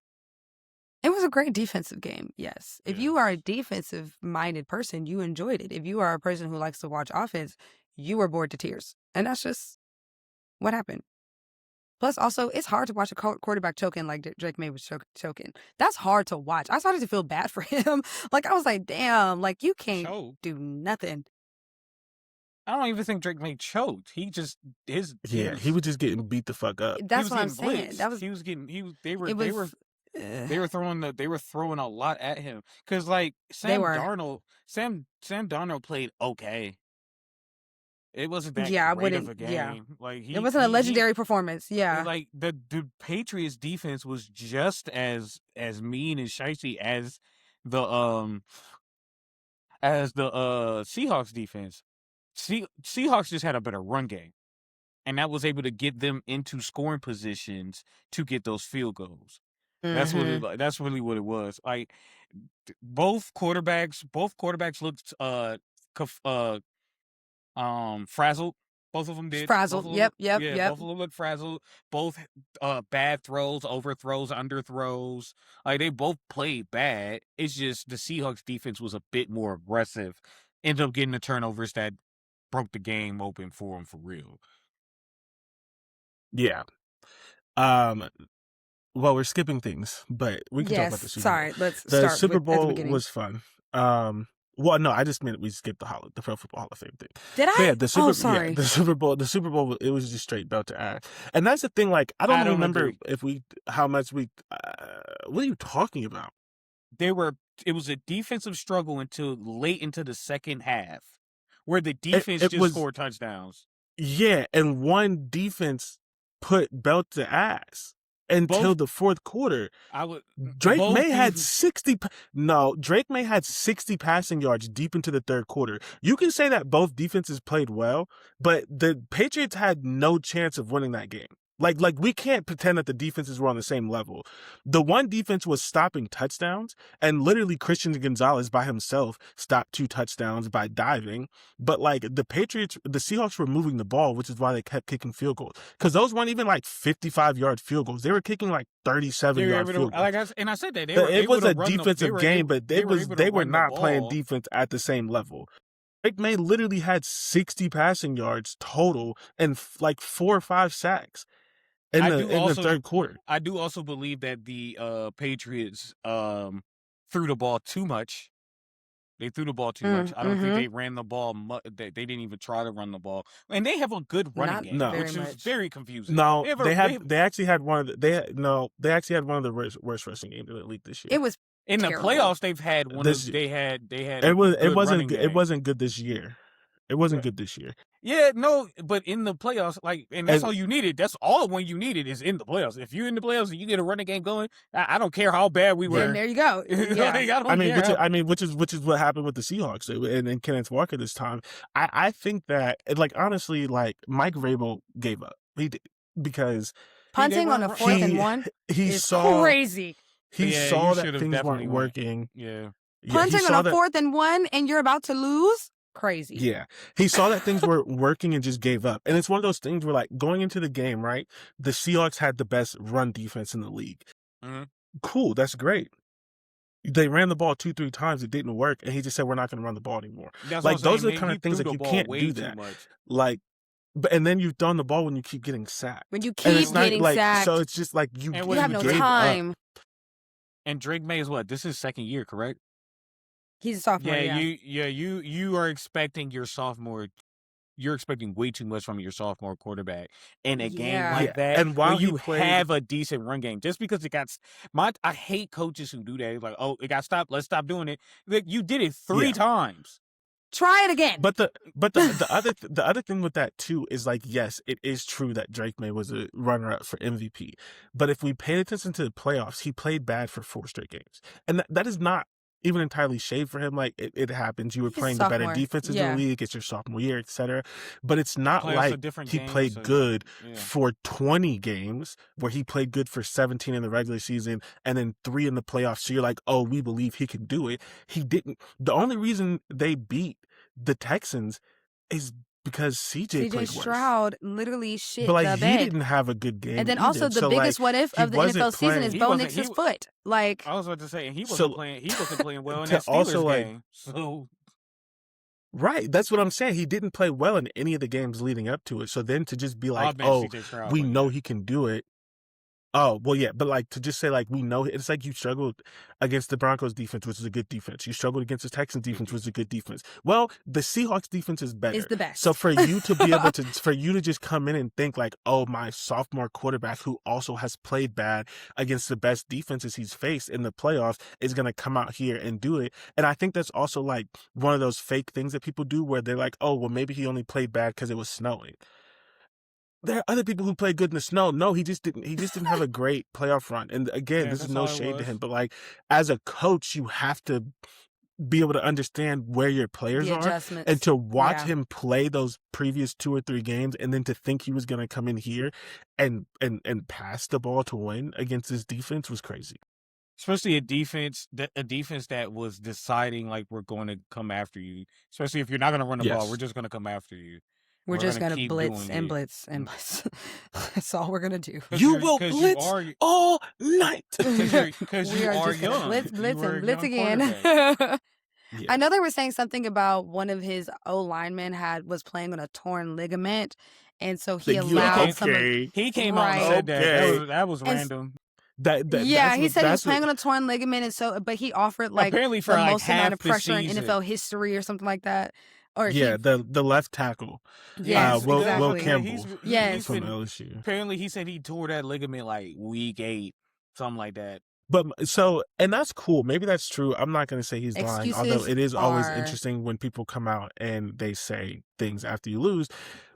It was a great defensive game, yes. If Yeah. you are a defensive-minded person, you enjoyed it. If you are a person who likes to watch offense, you were bored to tears. And that's just what happened. Plus, also, it's hard to watch a quarterback choking like Drake May was choking. That's hard to watch. I started to feel bad for him. Like, I was like, damn, like, you can't Choke. do nothing. I don't even think Drake May choked. He just he was just getting beat the fuck up. That's what I'm saying. That was, he was getting they were throwing a lot at him because like Sam were. Darnold played okay. It wasn't that Yeah, I great of a wouldn't- game. yeah. Like it wasn't a legendary performance. Yeah. Like the Patriots defense was just as mean and shicey as the Seahawks defense. Seahawks just had a better run game, and that was able to get them into scoring positions to get those field goals. That's Mhm. that's really what it was. Like both quarterbacks looked frazzled. Both of them did. Frazzled. Both of them- Yep. Both of them looked frazzled. Both bad throws, overthrows, underthrows. Like they both played bad. It's just the Seahawks defense was a bit more aggressive. Ended up getting the turnovers that broke the game open for him for real. Yeah. Well, we're skipping things, but we can talk about the Yes, Super Bowl. sorry. Let's The start Super at the Bowl beginning. was fun. Well, no, I just meant we skipped the Pro Football Hall of Fame thing. Did But I? yeah, Sorry. the Super Bowl, it was just straight belt to ass. And that's the thing, like, I don't remember agree. how much we, what are you talking about? It was a defensive struggle until late into the second half, where the defense It just was, scored touchdowns. yeah, and one defense put belt to ass until the fourth quarter. Drake May had 60 passing yards deep into the third quarter. You can say that both defenses played well, but the Patriots had no chance of winning that game. Like we can't pretend that the defenses were on the same level. The one defense was stopping touchdowns, and literally Christian Gonzalez by himself stopped 2 touchdowns by diving. But like the Seahawks were moving the ball, which is why they kept kicking field goals. Because those weren't even like 55-yard field goals. They were kicking like 37-yard field goals. And I said that it was a defensive game, but they were not playing defense at the same level. Drake May literally had 60 passing yards total and like 4 or 5 sacks in the third quarter. I do also believe that the Patriots threw the ball too much. They threw the ball too much. I don't think they ran the ball. They didn't even try to run the ball, and they have a good running game, which is very confusing. No, they actually had one of the worst rushing games in the league this year. It was in terrible. the playoffs. They've had one. They had. It wasn't good this year. It wasn't good this year. Yeah, no, but in the playoffs, and that's all you needed. That's all one you needed is in the playoffs. If you're in the playoffs and you get a running game going, I don't care how bad we were. And there you go. Yeah. Which is what happened with the Seahawks and Kenneth Walker this time. I think that, like, honestly, like Mike Vrabel gave up. He did, because punting on a 4th and 1 is crazy. He saw that things weren't working. Yeah. Punting on a 4th and 1 and you're about to lose? Crazy. Yeah. He saw that things were working and just gave up. And it's one of those things where, like, going into the game, right, the Seahawks had the best run defense in the league. Mm-hmm. Cool. That's great. They ran the ball 2-3 times. It didn't work. And he just said, we're not going to run the ball anymore. Like, those are the kind of things that you can't do that. Like, and then you've done the ball when you keep getting sacked. When you keep getting sacked. So it's just like you have no time. And Drake May is what? This is his second year, correct? He's a sophomore. You are expecting your sophomore. You're expecting way too much from your sophomore quarterback in a game like that. And while you have a decent run game, just because it got I hate coaches who do that. It's like, oh, it got stopped. Let's stop doing it. Like, you did it 3 times. Try it again. But the other thing with that too is, like, yes, it is true that Drake May was a runner-up for MVP. But if we pay attention to the playoffs, he played bad for 4 straight games, and that is not even entirely shade for him. Like, it happens. You were playing the better defenses in the league. It's your sophomore year, etc. But it's not like he played good for 20 games, where he played good for 17 in the regular season and then 3 in the playoffs. So you're like, oh, we believe he can do it. He didn't. The only reason they beat the Texans is because CJ Stroud literally shit but, like, the bed. He didn't have a good game. And then either. also the biggest what if of the NFL season is Bo Nix's foot. Like, I was about to say, he wasn't playing well in that Steelers game. So right, that's what I'm saying. He didn't play well in any of the games leading up to it. So then to just be like, oh, we know he can do it. Oh, well, yeah, but, like, to just say, like, we know, it's like you struggled against the Broncos defense, which is a good defense. You struggled against the Texans defense, which is a good defense. Well, the Seahawks defense is better. It's the best. So for you to be able to, for you to just come in and think like, oh, my sophomore quarterback who also has played bad against the best defenses he's faced in the playoffs is going to come out here and do it. And I think that's also, like, one of those fake things that people do where they're like, oh, well, maybe he only played bad because it was snowing. There are other people who play good in the snow. No, he just didn't have a great playoff run. And again, this is no shade to him, but, like, as a coach, you have to be able to understand where your players are, and to watch him play those previous 2 or 3 games, and then to think he was going to come in here and pass the ball to win against this defense was crazy. Especially a defense that was deciding, like, we're going to come after you. Especially if you're not going to run the ball, we're just going to come after you. We're just going to blitz and blitz and blitz. That's all we're going to do. You will blitz all night. Because you are young. Blitz and blitz again. Yeah. I know they were saying something about one of his O linemen was playing on a torn ligament, and so he allowed some of He came out and right. said that. Okay. That was And random. yeah, he said he was that's playing what on a torn ligament, and so but he offered like Apparently for the like most amount half of the pressure in season. NFL history or something like that. Or yeah, he the left tackle. yes, Will exactly. Campbell Yes. from LSU. Apparently he said he tore that ligament like week 8, something like that. But so, and that's cool. Maybe that's true. I'm not going to say he's lying, although Excuses it is always are interesting when people come out and they say things after you lose.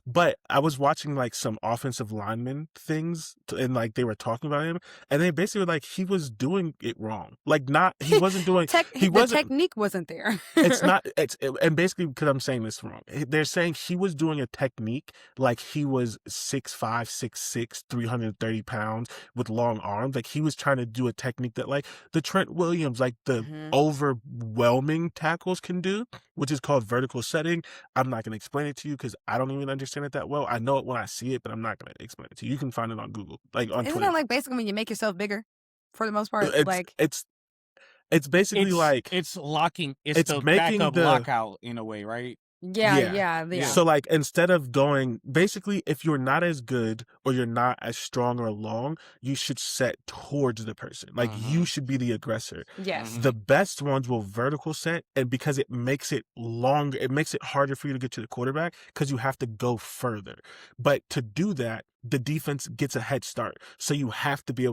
But I was watching like some offensive lineman things and like they were talking about him and they basically were like, he was doing it wrong. Like he wasn't doing, the technique wasn't there. And basically because I'm saying this wrong, they're saying he was doing a technique like he was 6'5", 6'6", 330 pounds with long arms. Like he was trying to do a technique that like the Trent Williams, like the overwhelming tackles can do, which is called vertical setting. I'm not going to explain it to you because I don't even understand it that well. I know it when I see it, but I'm not going to explain it to you. You can find it on Google, like on Isn't Twitter. that like basically when you make yourself bigger for the most part? It's basically like it's locking. It's the making backup lockout in a way, right? Yeah. So like instead of going, basically if you're not as good or you're not as strong or long, you should set towards the person. Like you should be the aggressor. Yes. The best ones will vertical set, and because it makes it longer, it makes it harder for you to get to the quarterback because you have to go further. But to do that, the defense gets a head start. So you have to be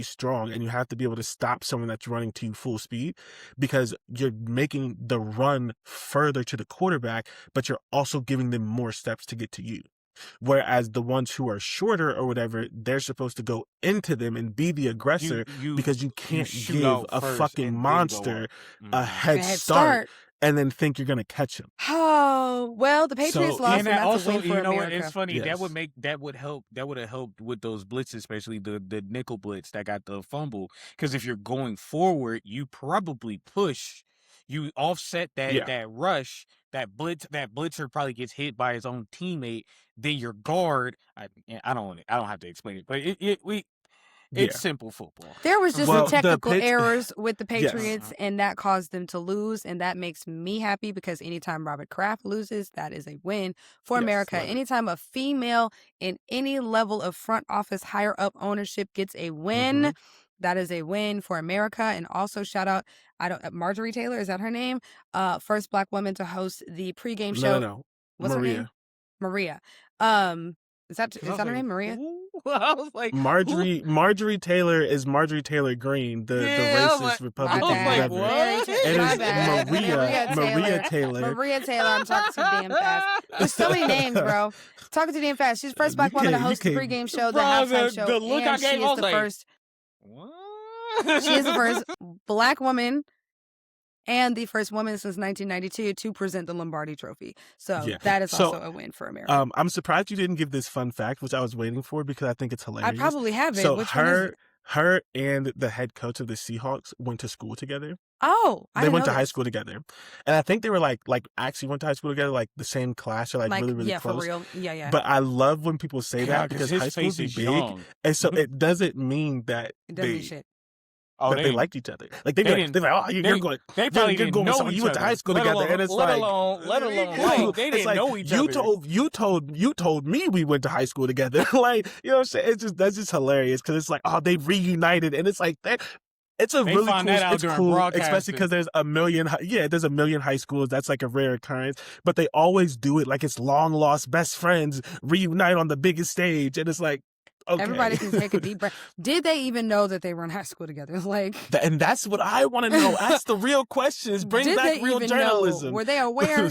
strong, and you have to be able to stop someone that's running to you full speed because you're making the run further to the quarterback, but you're also giving them more steps to get to you. Whereas the ones who are shorter or whatever, they're supposed to go into them and be the aggressor because you can't give a fucking monster a head start and then think you're going to catch him. Oh, well, the Patriots lost, and that's also, a win for America. What? It's funny. Yes. That would have helped with those blitzes, especially the nickel blitz that got the fumble. Because if you're going forward, you probably push, you offset that rush, that blitzer probably gets hit by his own teammate. Then your guard, I don't have to explain it, but it's simple football. There was just some technical errors with the Patriots, and that caused them to lose, and that makes me happy because anytime Robert Kraft loses, that is a win for America. Anytime a female in any level of front office, higher up ownership gets a win, that is a win for America. And also shout out, Marjorie Taylor, is that her name? First Black woman to host the pregame show. No. What's Maria. her name? Maria. Is that her name, Maria? I was like, Marjorie Taylor is Marjorie Taylor Greene, the racist Republican. It is Maria Taylor. Maria Taylor, I'm talking too damn fast. There's so many names, bro. Talking too damn fast. She's the first Black woman to host the pregame show, the halftime show. The look I gave, she is the first Black woman and the first woman since 1992 to present the Lombardi Trophy. So that is also a win for America. I'm surprised you didn't give this fun fact, which I was waiting for because I think it's hilarious. I probably have it. So Which one is it? her and the head coach of the Seahawks went to school together. Oh, they went to high school together, and I think they were like actually went to high school together, like the same class or like really really close. For real, yeah. But I love when people say that because high school's big, and so it doesn't mean that it doesn't mean shit. Oh, they liked each other. Like they're like, oh, you're going. They probably didn't know each other. You went to high school together, and it's let alone like they didn't know each other. You told me we went to high school together. Like, you know what I'm saying? That's just hilarious because it's like, oh, they reunited, and it's like that. It's a really cool. It's cool, especially because there's a million high schools. That's like a rare occurrence, but they always do it like it's long lost best friends reunite on the biggest stage, and it's like. Okay. Everybody can take a deep breath. Did they even know that they were in high school together? Like, and that's what I want to know. Ask the real questions. Bring back real journalism. Were they aware?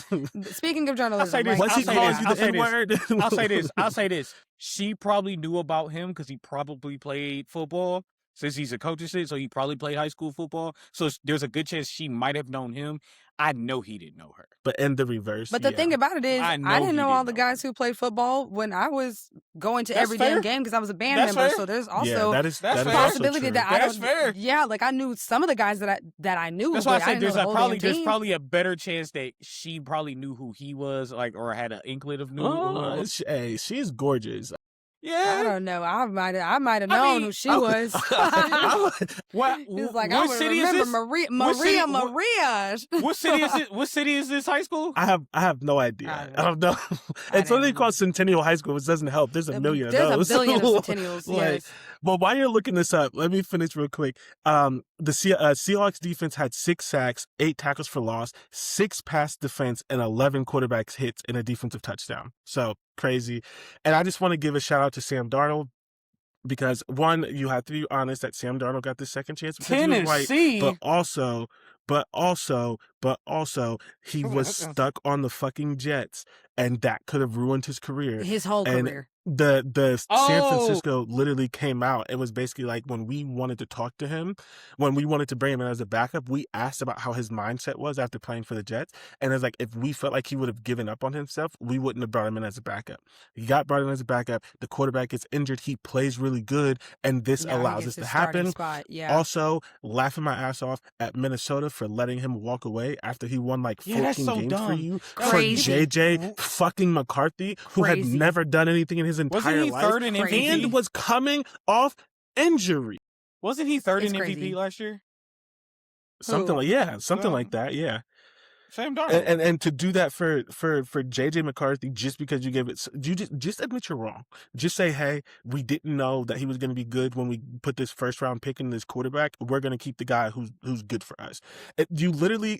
Speaking of journalism, was he calling you the N-word? I'll say this. She probably knew about him because he probably played football. Since he's a coach and shit, so he probably played high school football. So there's a good chance she might have known him. I know he didn't know her. But in the reverse. But the thing about it is, I didn't know all the guys who played football when I was going to every damn game because I was a band member. So there's also that is possibility that I don't. Fair. Yeah, like I knew some of the guys that I knew. That's why I said there's probably a better chance that she probably knew who he was, like, or had an inkling of who he was. Hey, she's gorgeous. I Yeah. don't know. I might have I known mean, who she was. what He was like, I what would city is remember this? Maria. What city is it? What city is this high school? I have no I idea. don't I don't know. I It's only don't called know. Centennial High School, which doesn't help. There's a million of There's a those. billion of Centennials. Like, Yes. but while you're looking this up, let me finish real quick. The Seahawks defense had 6 sacks, 8 tackles for loss, 6 pass defense, and 11 quarterbacks hits and a defensive touchdown. So crazy. And I just want to give a shout out to Sam Darnold. Because one, you have to be honest that Sam Darnold got the second chance because he was right, Tennessee. but also, he was stuck on the fucking Jets, and that could have ruined his career. His whole And career. the San Francisco literally came out. It was basically like when we wanted to talk to him, when we wanted to bring him in as a backup, we asked about how his mindset was after playing for the Jets. And it's like, if we felt like he would have given up on himself, we wouldn't have brought him in as a backup. He got brought in as a backup. The quarterback gets injured. He plays really good. And this allows this to happen. Spot. Yeah. Also, laughing my ass off at Minnesota for letting him walk away after he won like 14 games for you. Crazy. For JJ fucking McCarthy, who had never done anything in his entire life. Third in MVP? And was coming off injury. Wasn't he third in MVP last year? Something like that, yeah. Sam Darnold. And to do that for JJ McCarthy just because you gave it, you just admit you're wrong. Just say, hey, we didn't know that he was going to be good when we put this first round pick in this quarterback. We're going to keep the guy who's good for us.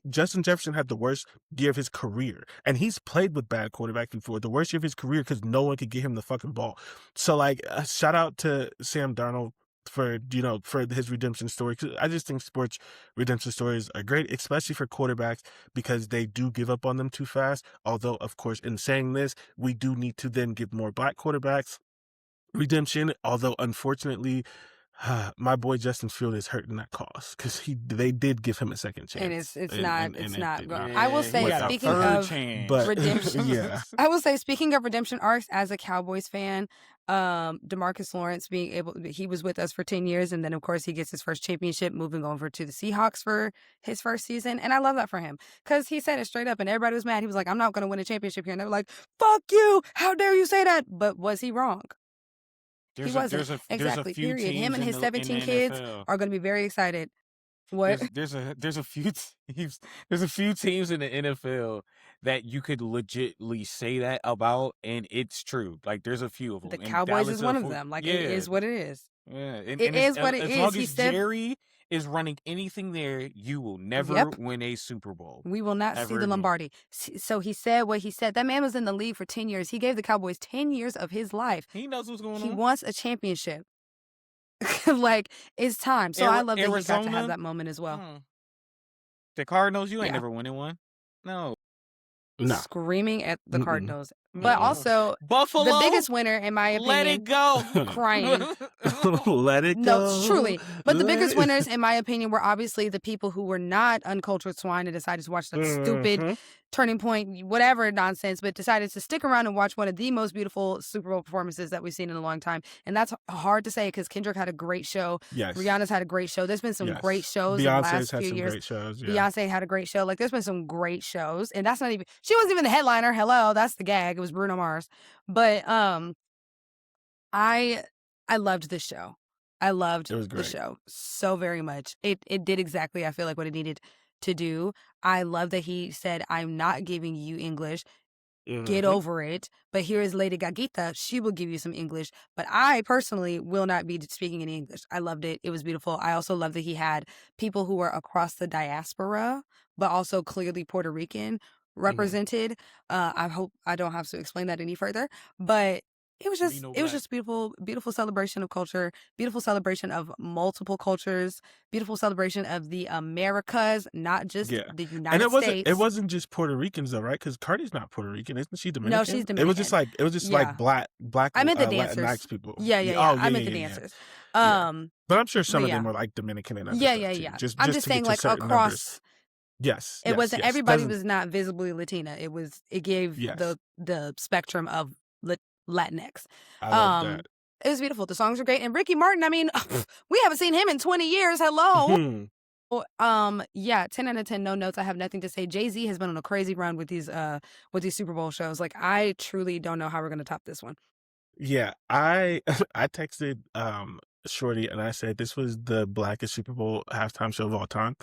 Justin Jefferson had the worst year of his career, and he's played with bad quarterbacks before. The worst year of his career because no one could get him the fucking ball. So like, shout out to Sam Darnold for his redemption story. Cause I just think sports redemption stories are great, especially for quarterbacks, because they do give up on them too fast. Although, of course, in saying this, we do need to then give more black quarterbacks redemption. Although, unfortunately, my boy Justin Field is hurting that cause because they did give him a second chance, and it's not good. Yeah, I will say, speaking of redemption, yeah, I will say, speaking of redemption arcs, as a Cowboys fan, DeMarcus Lawrence he was with us for 10 years, and then of course he gets his first championship, moving over to the Seahawks for his first season, and I love that for him because he said it straight up, and everybody was mad. He was like, "I'm not going to win a championship here," and they were like, "Fuck you! How dare you say that?" But was he wrong? He wasn't. Exactly. Period. Him and his 17 kids are going to be very excited. What? There's a few teams. There's a few teams in the NFL that you could legitly say that about, and it's true. Like there's a few of them. The Cowboys is one of them. Like it is what it is. Yeah, it is what it is. As long as Jerry is running anything there, you will never win a Super Bowl. We will not see the Lombardi. So he said what he said. That man was in the league for 10 years. He gave the Cowboys 10 years of his life. He knows what's going on. He wants a championship. Like, it's time. So I love that he got to have that moment as well. The Cardinals, you ain't never winning one. No. Screaming at the Cardinals. But also, Buffalo, the biggest winner, in my opinion. Let it go. Crying. Let it go. No, truly. But the biggest winners, in my opinion, were obviously the people who were not uncultured swine and decided to watch that stupid Turning Point, whatever nonsense, but decided to stick around and watch one of the most beautiful Super Bowl performances that we've seen in a long time. And that's hard to say because Kendrick had a great show. Yes. Rihanna's had a great show. There's been some great shows in the last few years. Great shows, Beyonce had a great show. Like, there's been some great shows. And that's not even, she wasn't even the headliner. Hello, that's the gag. It was Bruno Mars. But I loved this show. I loved the show so very much. It did exactly, I feel like, what it needed to do. I love that he said, "I'm not giving you English. Get over it. But here is Lady Gagita. She will give you some English. But I personally will not be speaking any English." I loved it. It was beautiful. I also love that he had people who were across the diaspora, but also clearly Puerto Rican represented. I hope I don't have to explain that any further. But it was just beautiful celebration of culture, beautiful celebration of multiple cultures, beautiful celebration of the Americas, not just the United States. It wasn't just Puerto Ricans though, right? Because Cardi's not Puerto Rican, isn't she Dominican? No, she's Dominican. It was just like black. I meant the dancers. Latinx people. I meant the dancers. But I'm sure some of them were like Dominican and other yeah. I'm just saying, like, across. Numbers. Yes, it wasn't everybody was not visibly Latina. It gave the spectrum of Latinx. I love that. It was beautiful. The songs were great. And Ricky Martin, I mean, we haven't seen him in 20 years. Hello. 10 out of 10, no notes. I have nothing to say. Jay-Z has been on a crazy run with these Super Bowl shows. Like, I truly don't know how we're going to top this one. Yeah, I I texted Shorty and I said this was the blackest Super Bowl halftime show of all time.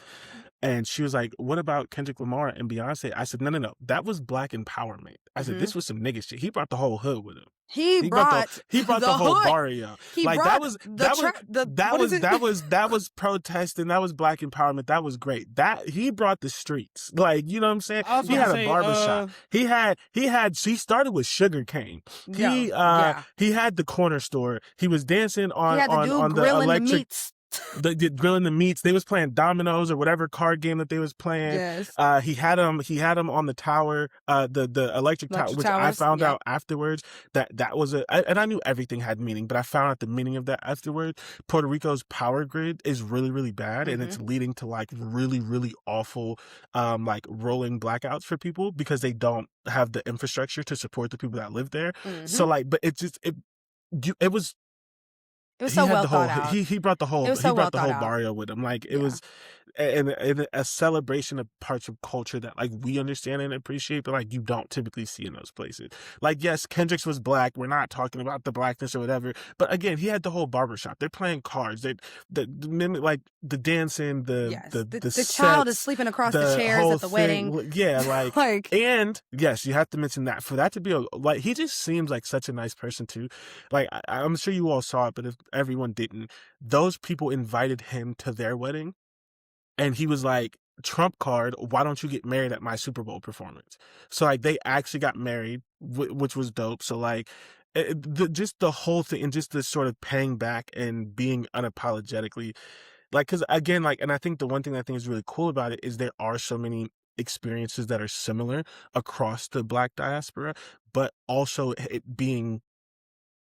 And she was like, "What about Kendrick Lamar and Beyonce?" I said, "No, no, no. That was black empowerment." I said, Hmm. "This was some nigga shit. He brought the whole hood with him. He He brought the brought he brought the the whole hood. barrio. He Like brought the what is it? that was protesting. That was black empowerment. That was great. That he brought the streets. Like, you know what I'm saying? I was He about to had a say, barbershop. He started with sugar cane. Yo, yeah. He had the corner store. He was dancing He had the dude on the grilling the electric meats. the grilling the meats. They was playing dominoes or whatever card game that they was playing. Yes. He had him on the tower, the electric tower, Electric which I towers. found Yep. out afterwards that was and I knew everything had meaning, but I found out the meaning of that afterwards. Puerto Rico's power grid is really, really bad, and it's leading to like really, really awful like rolling blackouts for people because they don't have the infrastructure to support the people that live there. So like, but it was It was he so had well the whole thought out. he brought the It whole was so well thought out. barrio with him. Like it Yeah. was and a celebration of parts of culture that like we understand and appreciate, but like you don't typically see in those places. Like yes, Kendrick's was black. We're not talking about the blackness or whatever, but again, he had the whole barbershop. They're playing cards. Like the dancing, Yes. The sets, child is sleeping across the chairs whole at the thing. wedding. Yeah, like Like and yes, you have to mention that for that to be like he just seems like such a nice person too. Like I'm sure you all saw it, but if everyone didn't, those people invited him to their wedding, and he was like, "Trump card, why don't you get married at my Super Bowl performance?" So like they actually got married, which was dope. So like. Just the whole thing and just the sort of paying back and being unapologetically like because again like and I think the one thing I think is really cool about it is there are so many experiences that are similar across the black diaspora, but also it being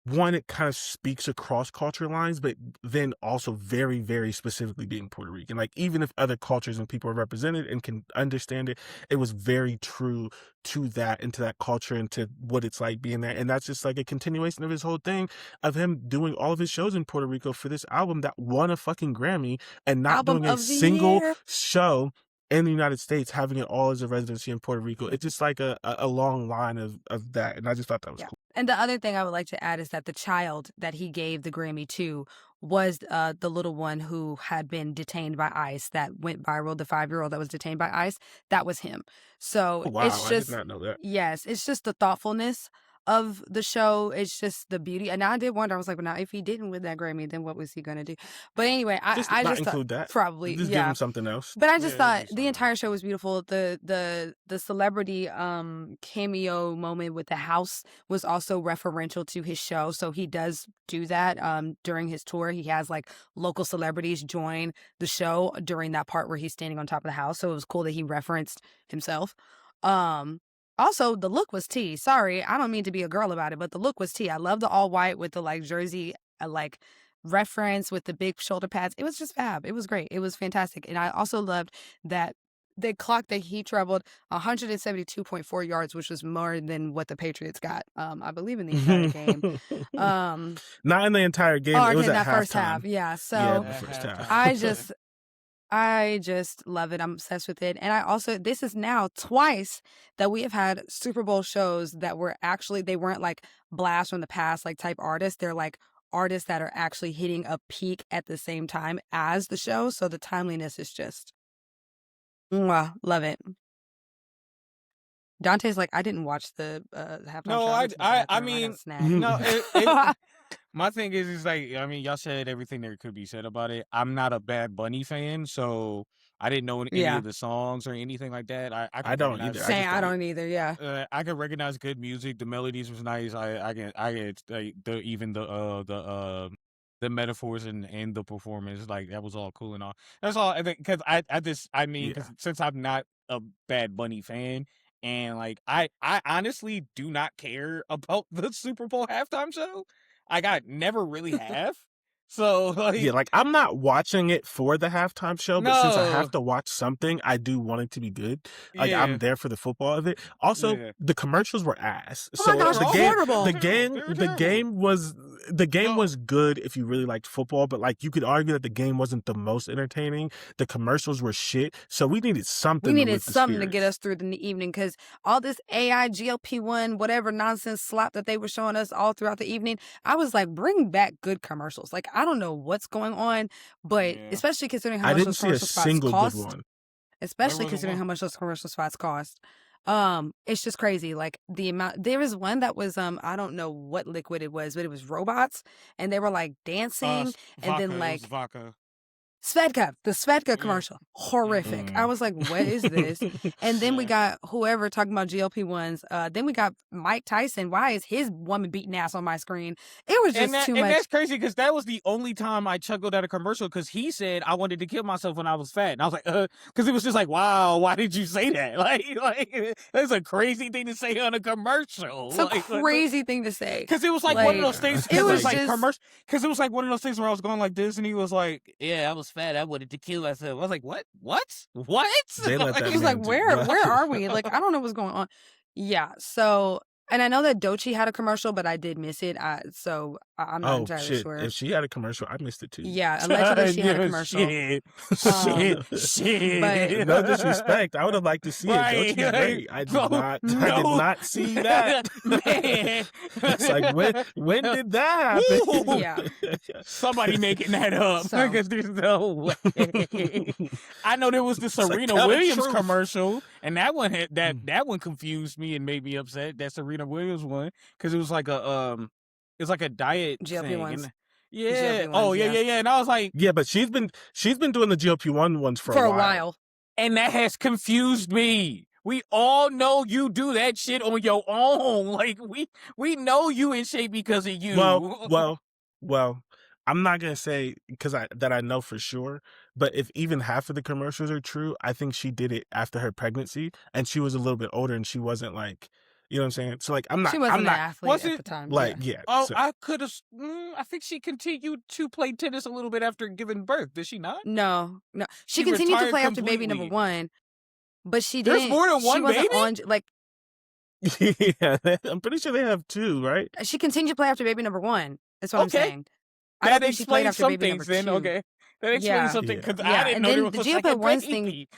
one, it kind of speaks across culture lines, but then also very, very specifically being Puerto Rican. Like even if other cultures and people are represented and can understand it, it was very true to that and to that culture and to what it's like being there. And that's just like a continuation of his whole thing of him doing all of his shows in Puerto Rico for this album that won a fucking Grammy and not album doing a of the single year. show in the United States, having it all as a residency in Puerto Rico. It's just like a long line of that. And I just thought that was Yeah. cool. And the other thing I would like to add is that the child that he gave the Grammy to was the little one who had been detained by ICE that went viral, the 5-year-old that was detained by ICE. That was him. So Oh, wow, it's I did just, not know that. yes, it's just the thoughtfulness of the show. It's just the beauty. And I did wonder, I was like, well, now if he didn't win that Grammy, then what was he going to do? But anyway, Just I not just thought include that. probably, Just give yeah. him something else. But I just Yeah, thought it'd be the something entire else. show was beautiful. The celebrity cameo moment with the house was also referential to his show. So he does do that during his tour. He has like local celebrities join the show during that part where he's standing on top of the house. So it was cool that he referenced himself. Also, the look was tea. Sorry, I don't mean to be a girl about it, but the look was tea. I love the all white with the like jersey, like reference with the big shoulder pads. It was just fab. It was great. It was fantastic. And I also loved that they clocked that he traveled 172.4 yards, which was more than what the Patriots got, I believe, in the entire game. Not in the entire game. Oh, It was okay, at that first half. halftime. Yeah. Yeah, So the first half. I just love it. I'm obsessed with it. And I also, this is now twice that we have had Super Bowl shows that were actually, they weren't like blast from the past, like type artists. They're like artists that are actually hitting a peak at the same time as the show. So the timeliness is just, mwah, love it. Dante's like, I didn't watch the halftime No, show. went to the bathroom. I got a mean, snack. no, my thing is like, I mean, y'all said everything there could be said about it. I'm not a Bad Bunny fan, so I didn't know any Yeah. of the songs or anything like that. I I could don't recognize, either. Say I don't either. Yeah. I can recognize good music. The melodies was nice. I can like, the metaphors and the performance, like that was all cool and all. That's all. I think because I mean, Yeah. 'cause since I'm not a Bad Bunny fan. And like I honestly do not care about the Super Bowl halftime show. Like I never really have. So like Yeah, like I'm not watching it for the halftime show, but since I no, have to watch something, I do want it to be good. Like yeah, I'm there for the football of it. Also, yeah. the commercials were ass. Oh my So gosh, the they're game, horrible. the They game, were the terrible. game was the game was good if you really liked football, but like you could argue that the game wasn't the most entertaining. The commercials were shit, so we needed something. We to needed lift the something to spirits. get us through the evening, because all this AI, GLP-1, whatever nonsense slop that they were showing us all throughout the evening, I was like, bring back good commercials. Like, I don't know what's going on, but especially considering how I much didn't those see a commercial spots single cost. good one. Especially considering how much those commercial spots cost. It's just crazy. Like the amount, there was one that was, I don't know what liquid it was, but it was robots and they were like dancing and then like vodka. Svedka, the Svedka commercial, horrific. I was like, what is this? And then we got whoever talking about GLP-1s. Then we got Mike Tyson. Why is his woman beating ass on my screen? It was just too much. And that's crazy because that was the only time I chuckled at a commercial because he said I wanted to kill myself when I was fat. And I was like, because it was just like, wow, why did you say that? Like that's a crazy thing to say on a commercial. It's a crazy thing to say. Because it was like one of those things. It was like just commercial. Because it was like one of those things where I was going like this, and he was like, "Yeah, I was fat. I wanted to kill myself." I was like, "What? What? What?" They let that He was man like, do where that. are we? Like, I don't know what's going on. Yeah. So, and I know that Doechii had a commercial, but I did miss it. So I'm not entirely sure. If she had a commercial, I missed it too. Yeah, allegedly she had a commercial. Shit. But no disrespect. I would have liked to see it. Right, Doechii great. I did not see that. Man. It's like when did that happen? Ooh. Yeah. Somebody making that up. So. Because there's no way. I know there was the Serena tell the Williams truth. commercial, and that one had that one confused me and made me upset. That Serena Williams one, because it was like a diet GLP-1s. thing. Yeah. GLP-1s, Oh yeah. And I was like, Yeah, but she's been doing the GLP-1 ones for a while. and that has confused me. We all know you do that shit on your own. Like we know you in shape because of you. Well. I'm not gonna say because I know for sure, but if even half of the commercials are true, I think she did it after her pregnancy, and she was a little bit older, and she wasn't like, you know what I'm saying? So like, I'm not. She wasn't I'm not, an athlete at the time. Like, yeah. yeah. Oh, so. I could have. I think she continued to play tennis a little bit after giving birth. Did she not? No. She She continued to retired play after baby completely. number 1, but she There's didn't. more than she one wasn't baby? on, like, Yeah, I'm pretty sure they have 2, right? she continued to play after baby number 1. That's what I'm Okay. saying. I don't That think she played explains after some baby things number then. 2. Okay. That explains Yeah. something because Yeah, I didn't and know there then was the a second GLP-1s thing- baby.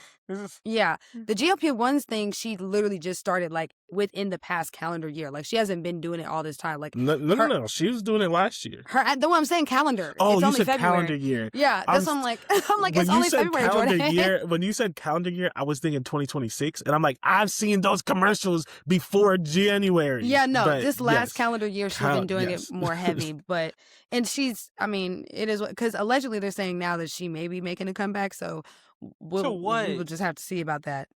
Yeah, the GLP-1s thing, she literally just started like within the past calendar year. Like she hasn't been doing it all this time. Like No. She was doing it last year. the one I'm saying calendar. Oh, it's you only said February. calendar year. Yeah, that's what I'm like. I'm like, it's only February, Jordan. When you said calendar year, I was thinking 2026, and I'm like, I've seen those commercials before January. Yeah, no, But this last yes. calendar year she's been doing yes. it more heavy, and she's, I mean, it is because allegedly they're saying now that she may be making a comeback. So what? we will just have to see about that.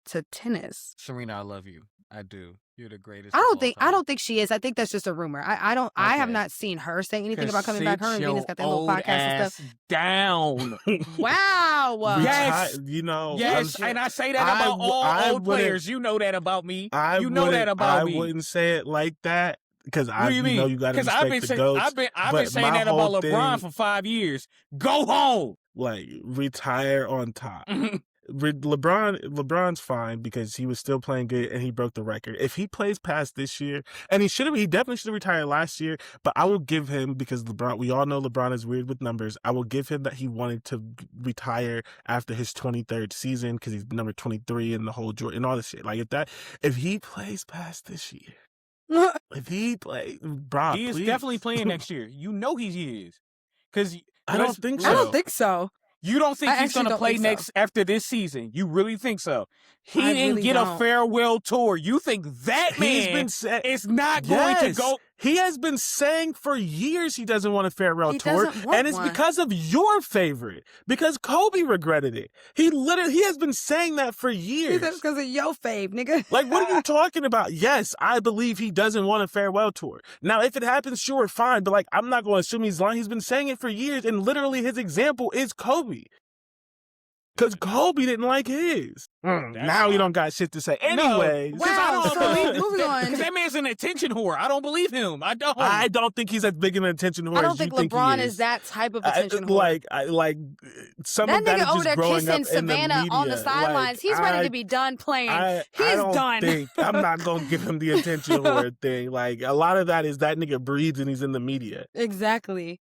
To tennis. Serena, I love you. I do. You're the greatest. I don't think she is. I think that's just a rumor. I have not seen her say anything about coming back. Her and Venus got that little podcast and stuff. Down. Wow. Yes. You know. Yes, and I say that about all old players. You know that about me. You know that about me. I wouldn't say it like that because What do you mean? you got to respect the I've GOATs. been saying that about LeBron for 5 years. Go home. Like retire on top. LeBron's fine because he was still playing good and he broke the record. If he plays past this year, and he definitely should have retired last year, but I will give him, because we all know LeBron is weird with numbers, I will give him that he wanted to retire after his 23rd season because he's number 23 in the whole Jordan and all this shit. Like if he plays past this year, if he plays, Bron, he is please. definitely playing next year. You know he is. Because I don't think so. I don't think so. You don't think he's going to play next after this season? You really think so? He I didn't really get don't. a farewell tour. You think that man is not going to go? He has been saying for years he doesn't want a farewell tour, doesn't want and it's one. because of your favorite. Because Kobe regretted it. He has been saying that for years. That's because of your fave, nigga. Like, what are you talking about? Yes, I believe he doesn't want a farewell tour. Now, if it happens, sure, fine. But like, I'm not going to assume he's lying. He's been saying it for years, and literally his example is Kobe. Because Kobe didn't like his. Now you don't got shit to say. Anyways. Wow, so moving on. Because that man's an attention whore. I don't believe him. I don't think he's as big an attention whore I don't as you think think LeBron he is that type of attention whore. Like some that of that nigga is over just there growing kissing up in Savannah the media. on the sidelines. He's ready to be done playing. He's done. I'm not going to give him the attention whore thing. Like, a lot of that is that nigga breathes and he's in the media. Exactly.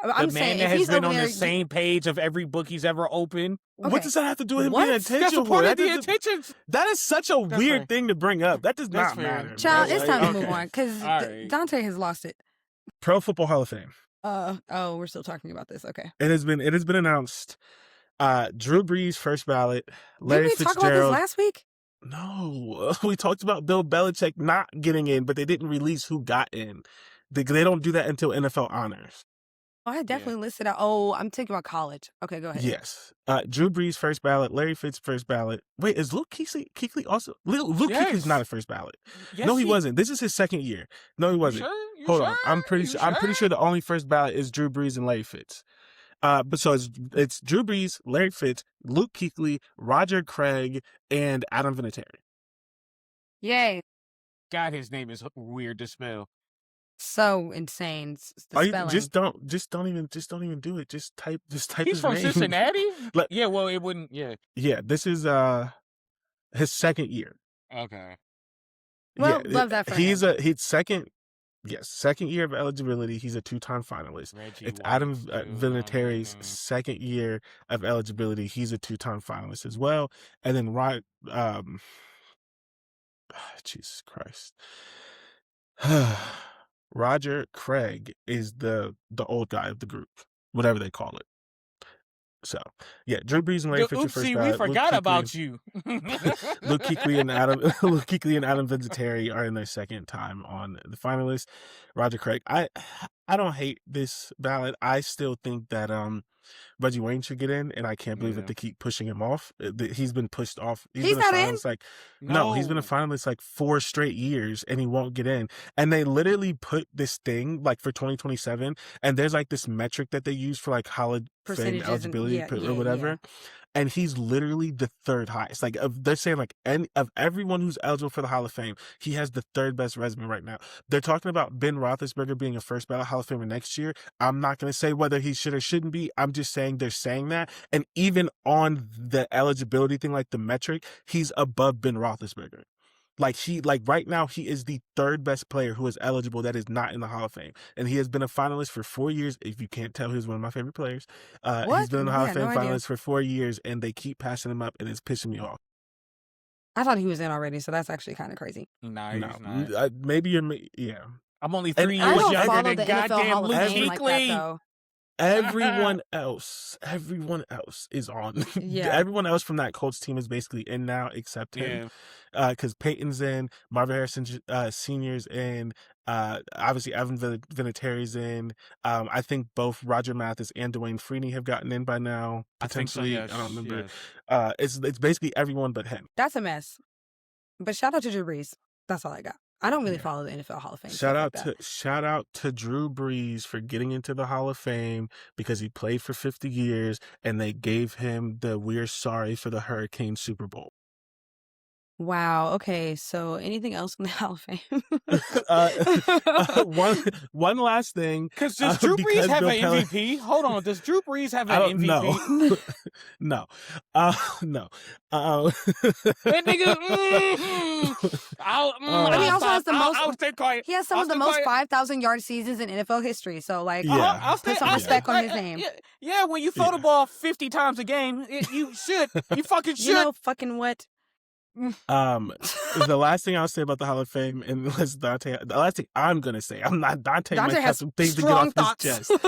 I'm the saying, man that if has been on there, the same page of every book he's ever opened. Okay. What does that have to do with him being attention? That's a part of the attention. That is such a weird thing to bring up. That does not matter. Child, it's time to move on because Dante has lost it. Pro Football Hall of Fame. We're still talking about this. Okay. It has been announced. Drew Brees first ballot. Larry Didn't we Fitzgerald. talk about this last week? No, we talked about Bill Belichick not getting in, but they didn't release who got in. They don't do that until NFL honors. Oh, I definitely listed out. Oh, I'm thinking about college. Okay, go ahead. Yes. Drew Brees first ballot. Larry Fitz first ballot. Wait, is Luke Kuechly also? Luke Kuechly's not a first ballot. Yes, no, he wasn't. This is his second year. No, he wasn't. Hold on. I'm pretty sure the only first ballot is Drew Brees and Larry Fitz. But so it's Drew Brees, Larry Fitz, Luke Kuechly, Roger Craig, and Adam Vinatieri. Yay! God, his name is weird to spell. So insane. The spelling. Just don't even do it. Just type He's his from name. Cincinnati? Yeah, well, it wouldn't. Yeah, this is his second year. Okay. Well, love that for him. Second year of eligibility. He's a 2-time finalist. It's Adam Vinatieri's second year of eligibility. He's a 2-time finalist as well. And then Jesus Christ. Roger Craig is the old guy of the group, whatever they call it. So, yeah, Drew Brees and Larry Fitz first ballot. We forgot about you. Luke Kuechly and Adam Vinatieri are in their second time on the finalists. Roger Craig. I don't hate this ballot. I still think that Reggie Wayne should get in, and I can't believe that they keep pushing him off. He's been pushed off. He's not in? No, he's been a finalist like 4 straight years, and he won't get in. And they literally put this thing like for 2027, and there's like this metric that they use for like Hall of Fame eligibility or whatever. Yeah. And he's literally the third highest. Like, they're saying like of everyone who's eligible for the Hall of Fame, he has the third best resume right now. They're talking about Ben Roethlisberger being a first ballot Hall of Famer next year. I'm not going to say whether he should or shouldn't be. I'm just saying they're saying that. And even on the eligibility thing, like the metric, he's above Ben Roethlisberger. Like right now, he is the third best player who is eligible that is not in the Hall of Fame. And he has been a finalist for 4 years. If you can't tell, he's one of my favorite players. He's been in the Hall of Fame finalist for 4 years, and they keep passing him up, and it's pissing me off. I thought he was in already, so that's actually kind of crazy. No, he's not. Maybe you're, yeah. I'm only 3 years younger than goddamn Luke Kuechly. Everyone else is on. Yeah. Everyone else from that Colts team is basically in now, except him. Because Peyton's in, Marvin Harrison Senior's in, obviously Evan Vinatieri's in. I think both Roger Mathis and Dwayne Freeney have gotten in by now. Potentially, I think so, yes. I don't remember. Yes. It's basically everyone but him. That's a mess. But shout out to Drew Brees. That's all I got. I don't really follow the NFL Hall of Fame. Shout out to Drew Brees for getting into the Hall of Fame because he played for 50 years and they gave him the "We're Sorry for the Hurricane" Super Bowl. Wow. Okay. So anything else in the Hall of Fame? One last thing. Does Drew Brees have an MVP? Hold on. Does Drew Brees have an MVP? No. No. That nigga. He also has the most. I'll stay quiet. He has some of the most 5,000-yard seasons in NFL history. So, like, put some respect on his name. Yeah, when you throw the ball 50 times a game, you should. You fucking should. You know, fucking what? The last thing I'll say about the Hall of Fame, and unless Dante, the last thing I'm gonna say, I'm not Dante might have some things to get off thoughts. his chest.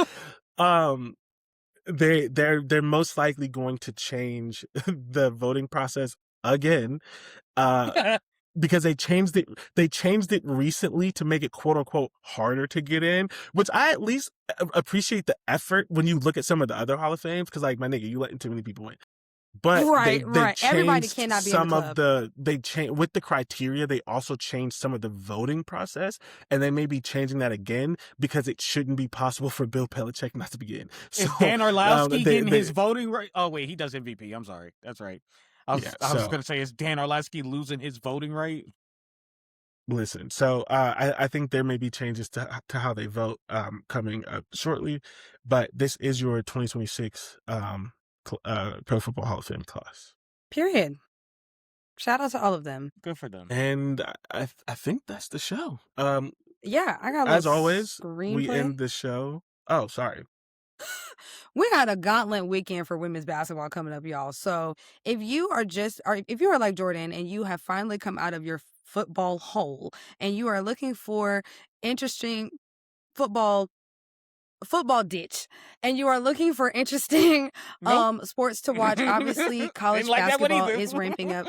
They're most likely going to change the voting process again, because they changed it recently to make it quote unquote harder to get in, which I at least appreciate the effort when you look at some of the other Hall of Fames, because like, my nigga, you letting too many people in. But Right. they Everybody changed cannot be in the some of club. they changed with the criteria. They also changed some of the voting process, and they may be changing that again because it shouldn't be possible for Bill Belichick not to be in. Is So Dan Orlovsky getting his they voting right? Oh wait, he does MVP. I'm sorry. That's right. yeah. I was So gonna say, is Dan Orlovsky losing his voting right? listen. So I think there may be changes to how they vote coming up shortly, but this is your 2026 Pro Football Hall of Fame class. Period. Shout out to all of them. Good for them. And I think that's the show. Yeah, I got a As little always, we screenplay. end the show. Oh, sorry. We got a gauntlet weekend for women's basketball coming up, y'all. So if you are if you are like Jordan and you have finally come out of your football hole and you are looking for interesting football ditch and you are looking for interesting Nope. sports to watch, obviously college Didn't like that one basketball either. is ramping up.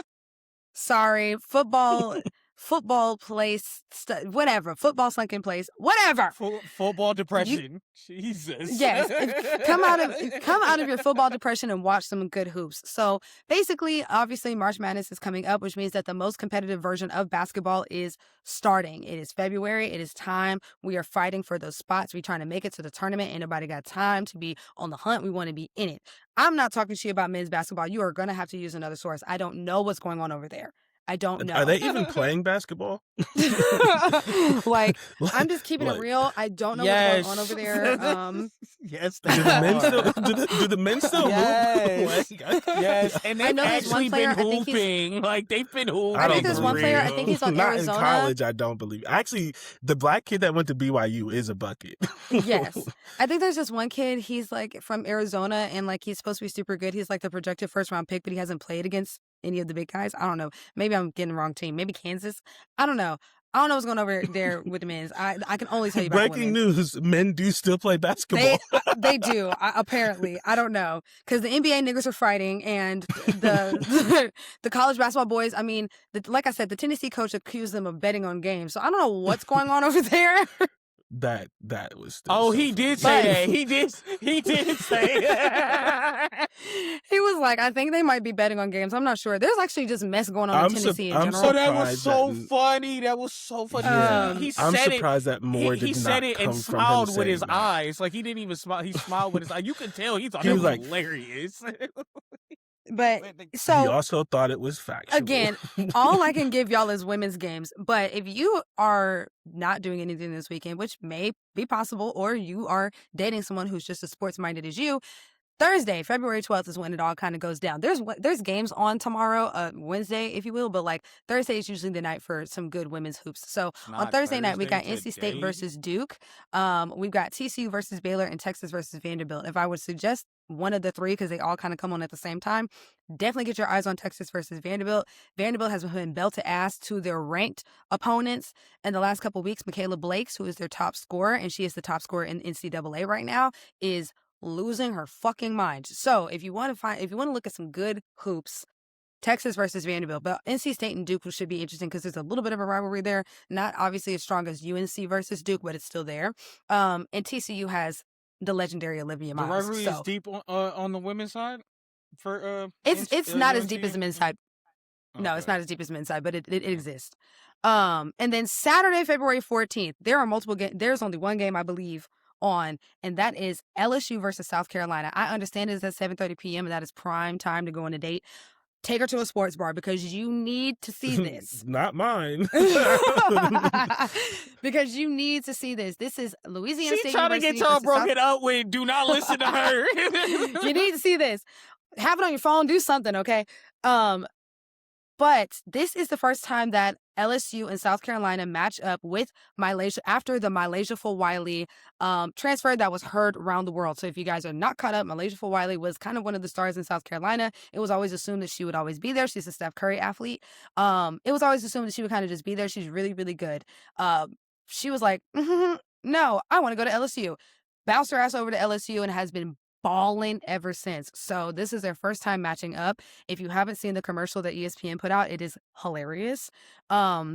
Sorry, football place, whatever, football sunken place, whatever. Football depression. Jesus. Yes, come out of your football depression and watch some good hoops. So basically, obviously, March Madness is coming up, which means that the most competitive version of basketball is starting. It is February. It is time. We are fighting for those spots. We're trying to make it to the tournament. Ain't nobody got time to be on the hunt. We want to be in it. I'm not talking to you about men's basketball. You are going to have to use another source. I don't know what's going on over there. I don't know. Are they even playing basketball? Like, I'm just keeping it real. I don't know what's going on over there. Yes, do the men still yes. hoop? Yes, and they've actually been hooping. They've been hooping. I think there's one player. I think he's on Not Arizona. in college. I don't believe. Actually, the black kid that went to BYU is a bucket. Yes, I think there's just one kid. He's like from Arizona, and like he's supposed to be super good. He's like the projected first round pick, but he hasn't played against any of the big guys. I don't know. Maybe I'm getting the wrong team. Maybe Kansas. I don't know. I don't know what's going on over there with the men's. I can only tell you about Breaking news: men do still play basketball. They do, apparently. I don't know, because the NBA niggas are fighting, and the college basketball boys. I mean, like I said, the Tennessee coach accused them of betting on games. So I don't know what's going on over there. That was. Oh, he did say that. He did say that. He was like, I think they might be betting on games. I'm not sure. There's actually just mess going on in Tennessee in general. So that was so funny. That was so funny. I'm surprised that more did he not said it come and from smiled him with his saying that. eyes. Like he didn't even smile. He smiled with his eyes. You could tell he thought He it was was like- hilarious. But He so also thought it was factual. again, all I can give y'all is women's games. But if you are not doing anything this weekend, which may be possible, or you are dating someone who's just as sports minded as you, Thursday, February 12th is when it all kind of goes down. There's games on tomorrow, Wednesday, if you will, but like Thursday is usually the night for some good women's hoops. So on Thursday night, we got NC State versus Duke. We've got TCU versus Baylor and Texas versus Vanderbilt. If I would suggest one of the three, because they all kind of come on at the same time, definitely get your eyes on Texas versus Vanderbilt. Vanderbilt has been belted ass to their ranked opponents in the last couple of weeks. Michaela Blakes, who is their top scorer, and she is the top scorer in NCAA right now, is losing her fucking mind. So if you want to look at some good hoops, Texas versus Vanderbilt, but NC State and Duke should be interesting because there's a little bit of a rivalry there. Not obviously as strong as UNC versus Duke, but it's still there. And TCU has the legendary Olivia Miles. The rivalry is deep on the women's side. It's not as deep UNC? as the men's side. No, Okay. it's not as deep as the men's side, but it exists. And then Saturday, February 14th, there are multiple games. There's only one game, I believe, on, and that is LSU versus South Carolina. I understand it's at 7:30 p.m. and that is prime time to go on a date. Take her to a sports bar because you need to see this. Not mine. Because you need to see this. This is Louisiana State She's trying to University get y'all versus South- broken up with. Do not listen to her. You need to see this. Have it on your phone. Do something, okay? But this is the first time that LSU and South Carolina match up with Malaysia after the Malaysia Fulwiley transfer that was heard around the world. So if you guys are not caught up, Malaysia Fulwiley was kind of one of the stars in South Carolina. It was always assumed that she would always be there. She's a Steph Curry athlete. It was always assumed that she would kind of just be there. She's really, really good. She was like, no, I want to go to LSU. Bounced her ass over to LSU and has been balling ever since. So this is their first time matching up. If you haven't seen the commercial that ESPN put out, it is hilarious. But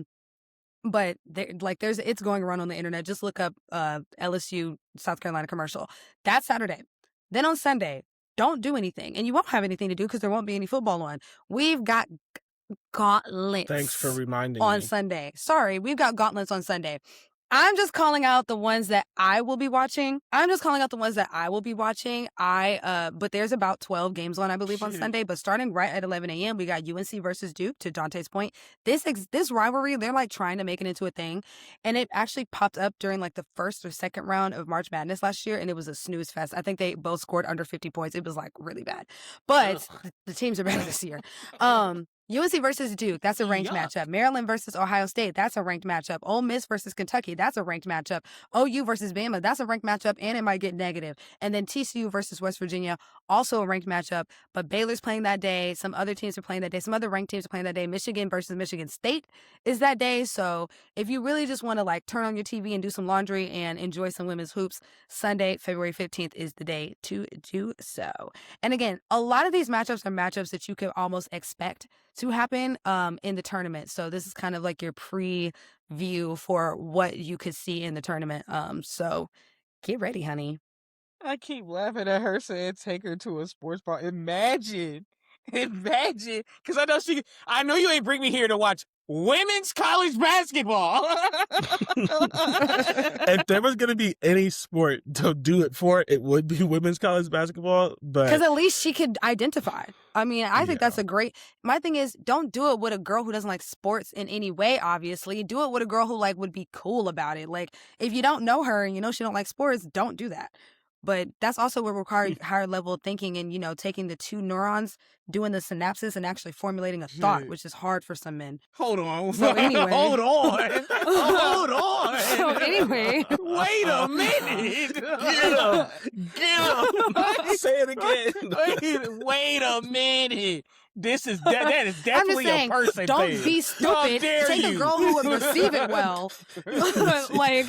it's going around on the internet. Just look up LSU South Carolina commercial. That's Saturday. Then on Sunday, don't do anything. And you won't have anything to do because there won't be any football on. We've got gauntlets. Thanks for reminding on me. Sunday. Sorry, we've got gauntlets on Sunday. I'm just calling out the ones that I will be watching. But there's about 12 games on, I believe, on Sunday. But starting right at 11 a.m., we got UNC versus Duke. To Dante's point, this rivalry, they're like trying to make it into a thing. And it actually popped up during like the first or second round of March Madness last year. And it was a snooze fest. I think they both scored under 50 points. It was like really bad. But the teams are better this year. UNC versus Duke, that's a ranked matchup. Maryland versus Ohio State, that's a ranked matchup. Ole Miss versus Kentucky, that's a ranked matchup. OU versus Bama, that's a ranked matchup, and it might get negative. And then TCU versus West Virginia, also a ranked matchup, but Baylor's playing that day. Some other teams are playing that day. Some other ranked teams are playing that day. Michigan versus Michigan State is that day. So if you really just want to like turn on your TV and do some laundry and enjoy some women's hoops, Sunday, February 15th is the day to do so. And again, a lot of these matchups are matchups that you could almost expect to happen in the tournament. So this is kind of like your preview for what you could see in the tournament. So get ready, honey. I keep laughing at her saying take her to a sports bar. Imagine, because I know you ain't bring me here to watch women's college basketball. If there was going to be any sport to do it for, it would be women's college basketball. But because at least she could identify. I mean, I think that's a great. My thing is, don't do it with a girl who doesn't like sports in any way. Obviously, do it with a girl who like would be cool about it. Like if you don't know her and you know she don't like sports, don't do that. But that's also what requires higher level of thinking and, you know, taking the two neurons, doing the synapses and actually formulating a thought, which is hard for some men. Hold on. So anyway. Hold on. So anyway. Wait a minute. Get him. Say it again. Wait a minute. That is definitely I'm just saying, a person don't thing. be stupid. Take a girl who would receive it well. Like,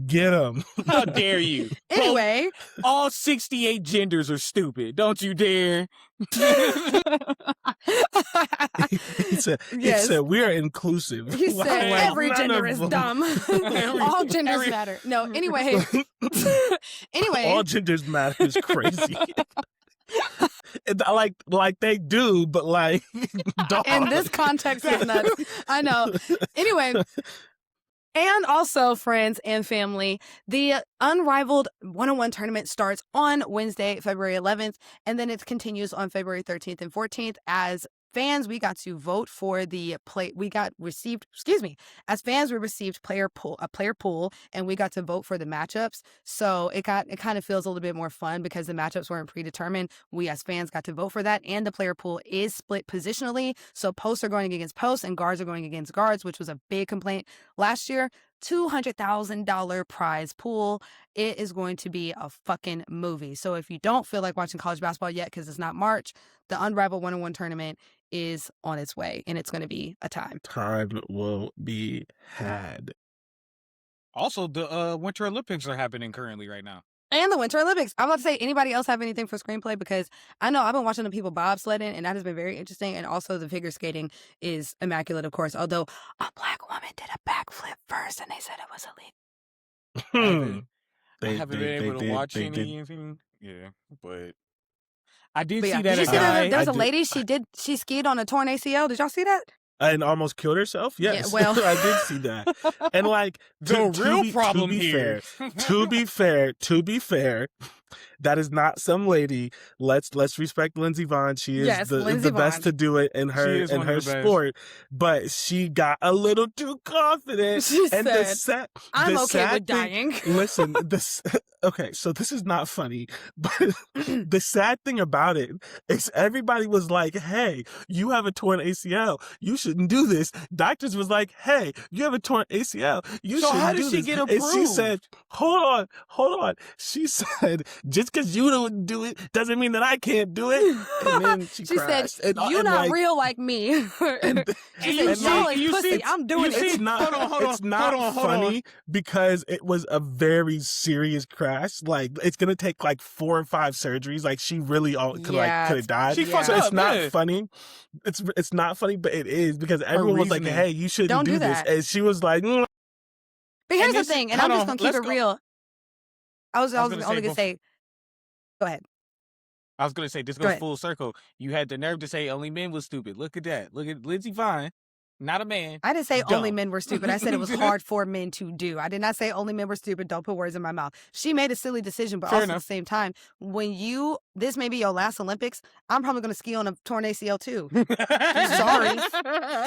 get him. How dare you? Anyway, all 68 genders are stupid. Don't you dare. he said we are inclusive. He said every gender is dumb. All genders every- matter. No, anyway. All genders matter is crazy. Like they do, but like dog. In this context is nuts. I know. Anyway, and also friends and family, the Unrivaled 101 tournament starts on Wednesday, February 11th, and then it continues on February 13th and 14th. As fans, we got to vote for the play. As fans, we received a player pool, and we got to vote for the matchups. So it kind of feels a little bit more fun because the matchups weren't predetermined. We as fans got to vote for that, and the player pool is split positionally. So posts are going against posts, and guards are going against guards, which was a big complaint last year. $200,000 prize pool. It is going to be a fucking movie. So if you don't feel like watching college basketball yet because it's not March, the Unrivaled 101 tournament is on its way, and it's going to be a time. Time will be had. Also, the Winter Olympics are happening currently right now. And the Winter Olympics. I'm about to say, anybody else have anything for screenplay? Because I know I've been watching the people bobsledding, and that has been very interesting. And also the figure skating is immaculate, of course. Although a Black woman did a backflip first, and they said it was illegal. I haven't been able to watch anything. Yeah, but I did see that. Did you see guy. there was a lady, she skied on a torn ACL. Did y'all see that? And almost killed herself? Yes. Yeah, well. I did see that. And like the real problem here. To be fair, that is not some lady. Let's respect Lindsey Vonn. She is the best to do it in her sport. But she got a little too confident. She and said, I'm okay with dying. Listen, okay, so this is not funny, but the sad thing about it is everybody was like, hey, you have a torn ACL. You shouldn't do this. Doctors was like, hey, you have a torn ACL. You shouldn't do this. So how did she get approved? And she said, hold on. She said, just because you don't do it doesn't mean that I can't do it. And then she said, you're not real like me. She said, y'all is pussy. I'm doing it. It's not funny because it was a very serious crash. Like, it's going to take like 4 or 5 surgeries. Like, she really could have died. So it's not funny. It's not funny, but it is because everyone was like, hey, you shouldn't do this. And she was like, But here's the thing, and I'm just going to keep it real. I was only going to say, go ahead. I was gonna say this Go goes ahead. full circle. You had the nerve to say only men was stupid. Look at that. Look at Lindsey Vonn, not a man. I didn't say only Dumb. men were stupid. I said it was hard for men to do. I did not say only men were stupid. Don't put words in my mouth. She made a silly decision, but Fair also at enough. the same time, this may be your last Olympics, I'm probably going to ski on a torn ACL too. Sorry.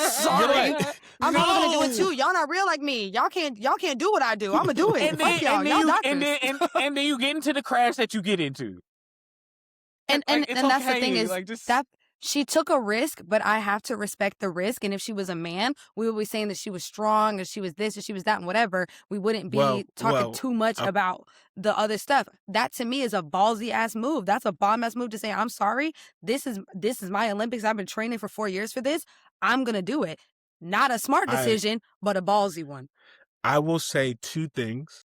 Sorry. I'm probably going to do it too. Y'all not real like me. Y'all can't do what I do. I'm going to do it. Fuck y'all. Y'all doctors. And then you get into the crash that you get into. And Like, it's that's the okay. thing is Like, just... that she took a risk, but I have to respect the risk. And if she was a man, we would be saying that she was strong or she was this or she was that and whatever. We wouldn't be talking too much about the other stuff. That to me is a ballsy ass move. That's a bomb ass move to say, I'm sorry. This is my Olympics. I've been training for 4 years for this. I'm going to do it. Not a smart decision, but a ballsy one. I will say two things.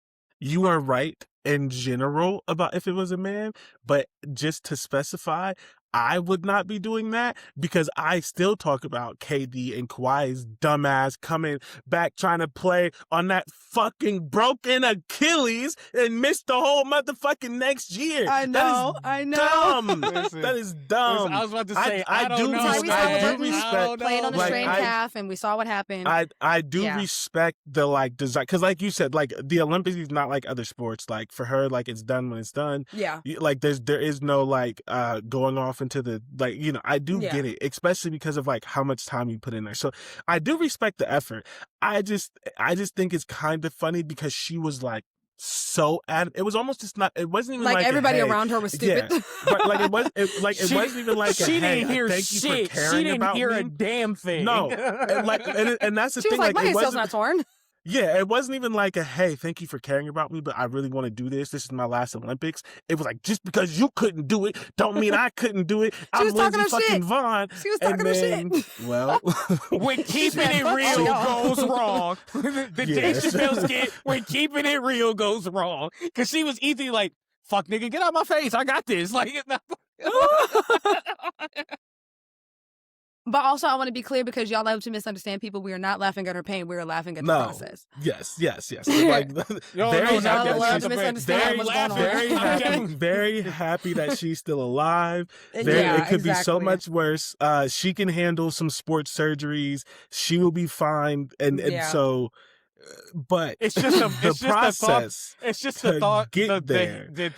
You are right in general about if it was a man, but just to specify, I would not be doing that because I still talk about KD and Kawhi's dumbass coming back trying to play on that fucking broken Achilles and miss the whole motherfucking next year. I know. Dumb. That is dumb. I was about to say, I do respect playing on the strained calf, and we saw what happened. I do respect the like design because, like you said, like the Olympics is not like other sports. Like for her, like it's done when it's done. Yeah. Like there is no like going off into the like I do get it, especially because of like how much time you put in there. So I do respect the effort. I just think it's kind of funny because she was like so it was almost just not. It wasn't even like everybody around her was stupid. Yeah, but like it wasn't even like she didn't hear thank shit. You for caring she didn't about hear me. a damn thing. No, and that's the she thing. Was like my it ACL's wasn't not torn. Yeah, it wasn't even like a, hey, thank you for caring about me, but I really want to do this. This is my last Olympics. It was like, just because you couldn't do it, don't mean I couldn't do it. I'm Lindsey fucking Vonn. She was talking shit. Well. When keeping it real goes wrong. The Dave Chappelle skit, when keeping it real goes wrong. Because she was easily like, fuck nigga, get out my face. I got this. Like, But also, I want to be clear because y'all love to misunderstand people. We are not laughing at her pain. We are laughing at the process. Very happy that she's still alive. It could be so much worse. She can handle some sports surgeries. She will be fine. And so... But it's just the process. It's just the thought. The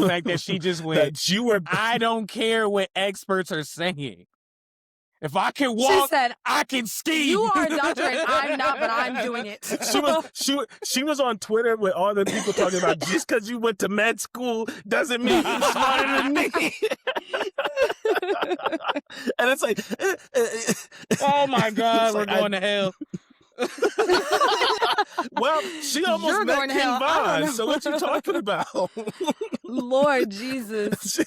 fact that she just went. I don't care what experts are saying. If I can walk, she said, I can ski. You are a doctor and I'm not, but I'm doing it. She was on Twitter with all the people talking about just because you went to med school doesn't mean you're smarter than me. And it's like, oh my God, we're going to hell. Well, she almost met King Vonn, so what you talking about? Lord Jesus.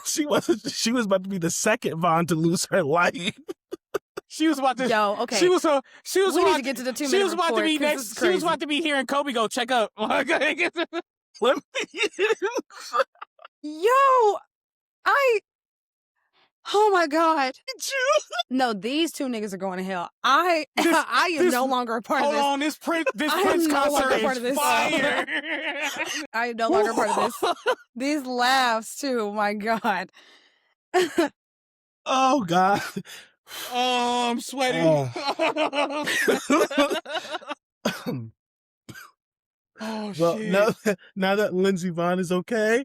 She was about to be the second Vonn to lose her life. She was about to. Yo, okay. She was we about need to get to the 2 minute report. About to be next. She was about to be hearing Kobe go check up. Yo, oh my God. No, these two niggas are going to hell. I am no longer a part of this. Hold on, this Prince concert is fire. I am no longer a part of this. These laughs too, my God. Oh God. Oh, I'm sweating. Oh, well, shit. now that Lindsey Vonn is okay,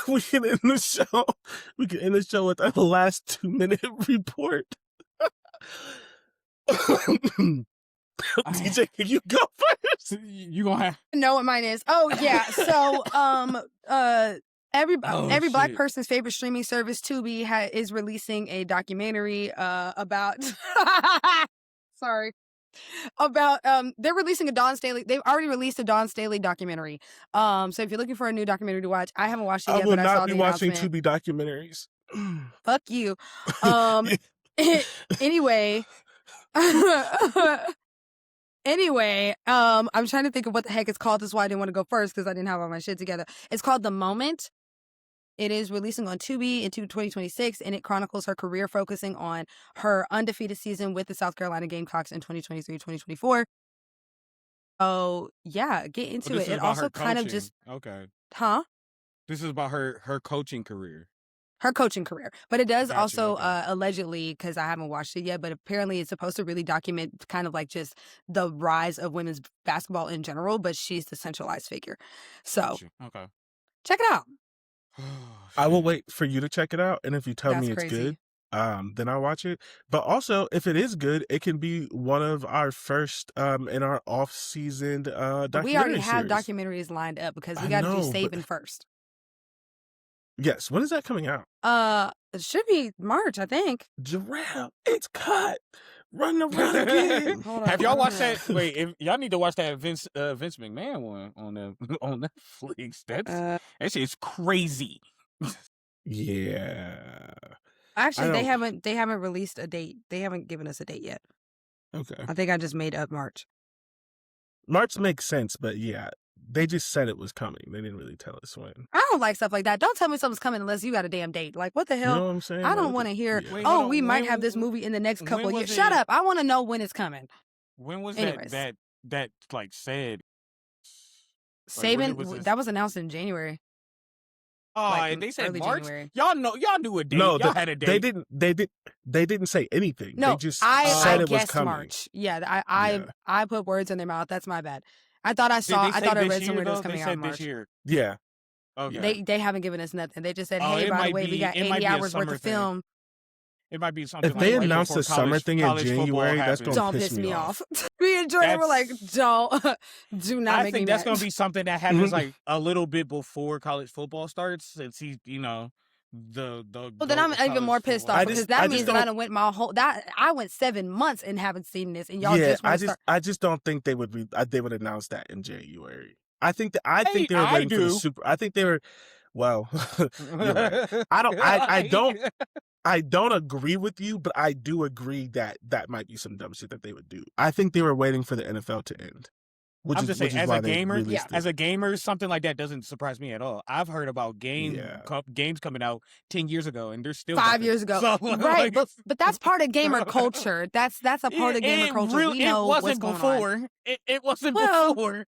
we can end the show. We can end the show with our last 2 minute report. DJ, can you go first? You gonna have know what mine is? Oh yeah. So every Black person's favorite streaming service, Tubi, is releasing a documentary about. Sorry. About they're releasing a Dawn Staley. They've already released a Dawn Staley documentary. So if you're looking for a new documentary to watch, I haven't watched it yet. I will not be watching Tubi documentaries. Fuck you. Anyway. I'm trying to think of what the heck it's called. That's why I didn't want to go first because I didn't have all my shit together. It's called The Moment. It is releasing on Tubi into 2026, and it chronicles her career, focusing on her undefeated season with the South Carolina Gamecocks in 2023-2024. Oh, yeah, get into it. It also kind of just... Okay. Huh? This is about her coaching career. her coaching career. But it does Got you. also Okay. allegedly, because I haven't watched it yet, but apparently it's supposed to really document kind of like just the rise of women's basketball in general, but she's the centralized figure. So Got you. Okay. check it out. I will Shit. wait for you to check it out, and if you tell That's me it's good, crazy. then I'll watch it. But also, if it is good, it can be one of our first in our off-season We already documentary have series. documentaries lined up because we I got to do know, but Saving first. yes, when is that coming out? It should be March, I think. Jarrell, it's cut. Run the run again. Hold on, Have y'all hold watched on. that? Wait, if y'all need to watch that Vince McMahon one on on Netflix. That shit's crazy. Yeah. Actually, I they haven't released a date. They haven't given us a date yet. Okay. I think I just made up March. March makes sense, but yeah, they just said it was coming. They didn't really tell us when. I don't like stuff like that. Don't tell me something's coming unless you got a damn date. Like, what the You hell? know what I'm saying? I Like, don't what want the- to hear, yeah. Wait, hold oh, on. we might When- have this movie in the next couple when of was years. Shut it- up. I want to know when it's coming. When was Anyways. that like said? Saving, was this? that was announced in January. Oh, like, they said early March. January. Y'all knew a date. No, y'all had a date. They didn't say anything. No, they just I said it was guessed coming. March. Yeah, Yeah. I put words in their mouth. That's my bad. I thought I Did saw. they I say thought I this read year, somewhere that was though? coming They out in said March. this year. Yeah. Okay. They haven't given us nothing. They just said, Oh, hey, it by the might way, we be- got it might 80 be a hours worth summer of thing. film. It might be something If they like right announce before a summer college- thing in college football January, that's happens. gonna Don't piss piss me off. off. Me and Jordan were like, That's- do not I make think me that's mad. gonna be something that happens like a little bit before college football starts, since he's the. Well, then I'm even more pissed off I because just- that I means just that I don't- done went my whole I went 7 months and haven't seen this, and y'all Yeah, just want to start. I just don't think they would they would announce that in January. I think they Hey, were I waiting for the do. super. I think they were. Well, you're right. I don't agree with you, but I do agree that that might be some dumb shit that they would do. I think they were waiting for the NFL to end. I'm just saying, as a gamer, released it. as a gamer, something like that doesn't surprise me at all. I've heard about games coming out 10 years ago, and they're still 5 years ago, So, right? But that's part of gamer culture. That's a part of gamer culture. We know what's going on. It wasn't Well, before.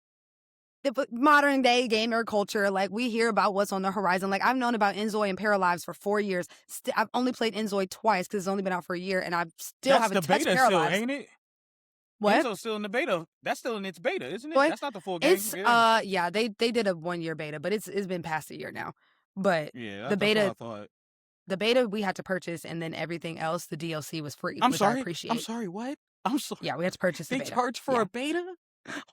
But modern day gamer culture, like we hear about what's on the horizon. Like I've known about Enzoy and Paralives for 4 years. I've only played Enzoy twice because it's only been out for a year, and I still That's haven't the touched beta still, Paralives. ain't it? What? Enzo's still in the beta. That's still in its beta, isn't it? What? That's not the full game. It's yeah, they did a 1 year beta, but it's been past a year now. But yeah, the that's beta, what I thought. the beta we had to purchase, and then everything else, the DLC was free. I'm which sorry. I appreciate. I'm sorry. What? I'm sorry. Yeah, we had to purchase the They beta. charge for Yeah. a beta?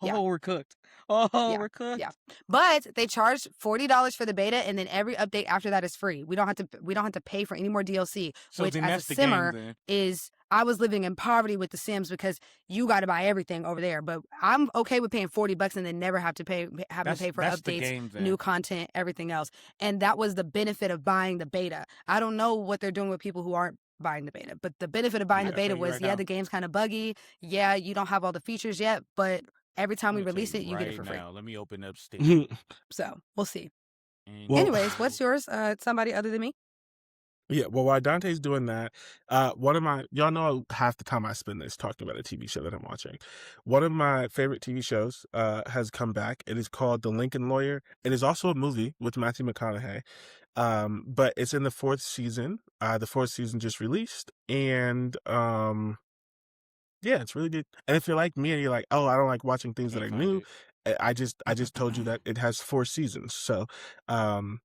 Yeah. Oh, we're cooked. Oh, Yeah. we're cooked. Yeah. But they charge $40 for the beta, and then every update after that is free. We don't have to pay for any more DLC. So which then as that's a the simmer game then. is I was living in poverty with The Sims because you got to buy everything over there. But I'm okay with paying $40 and then never having to pay for That's the updates, game then. new content, everything else. And that was the benefit of buying the beta. I don't know what they're doing with people who aren't buying the beta, but the benefit of buying I the gotta beta tell you was right yeah, now. the game's kind of buggy. Yeah, you don't have all the features yet, but every time we I'm gonna release tell it, you get it for right free. now. Let me open up Steam. So we'll see. Well- Anyways, what's yours? Somebody other than me? Yeah, well, while Dante's doing that, one of my, y'all know half the time I spend this talking about a TV show that I'm watching. One of my favorite TV shows has come back. It is called The Lincoln Lawyer. It is also a movie with Matthew McConaughey, but it's in the 4th season. The 4th season just released, and yeah, it's really good. And if you're like me and you're like, oh, I don't like watching things that are Can't new, find I just told you that it has 4 seasons. So, and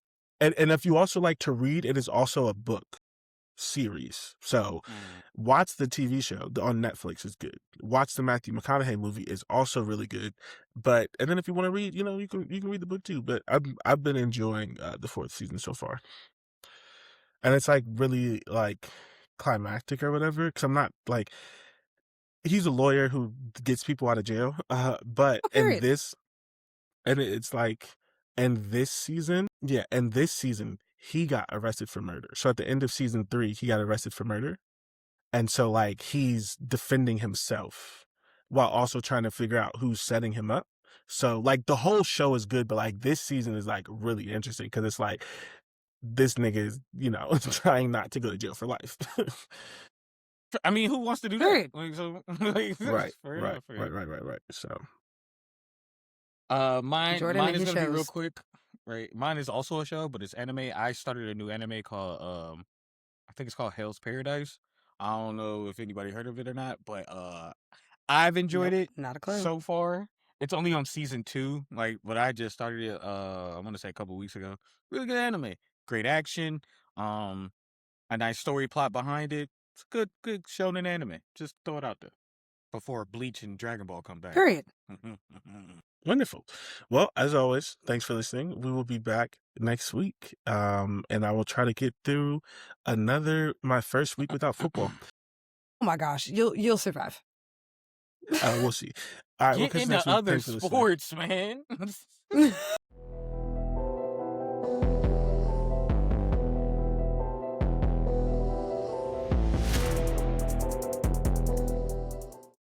if you also like to read, it is also a book series. So watch the TV show on Netflix is good. Watch the Matthew McConaughey movie is also really good. But and then if you want to read, you can read the book too. But I've been enjoying the 4th season so far, and it's like really like climactic or whatever. Because I'm not like he's a lawyer who gets people out of jail. But Oh, in period. this, and it's like in this season, he got arrested for murder. So at the end of season 3, he got arrested for murder. And so like he's defending himself while also trying to figure out who's setting him up. So like the whole show is good, but like this season is like really interesting because it's like this nigga is, trying not to go to jail for life. I mean, who wants to do Period. that? Like, so, Right. fair enough. Right. So Mine Jordan is and his gonna be real shows. quick. right? Mine is also a show, but it's anime. I started a new anime called I think it's called Hell's Paradise. I don't know if anybody heard of it or not, but I've enjoyed Nope, it not a clue. so far. It's only on season 2, like, but I just started it I want to say a couple weeks ago. Really good anime. Great action, um a nice story plot behind it. It's a good shonen anime. Just throw it out there before Bleach and Dragon Ball come back. Period. Wonderful. Well, as always, thanks for listening. We will be back next week. And I will try to get through my first week without football. Oh my gosh, you'll survive. We'll see. All right, we'll Get catch you into next week. other Thanks for listening. sports, man.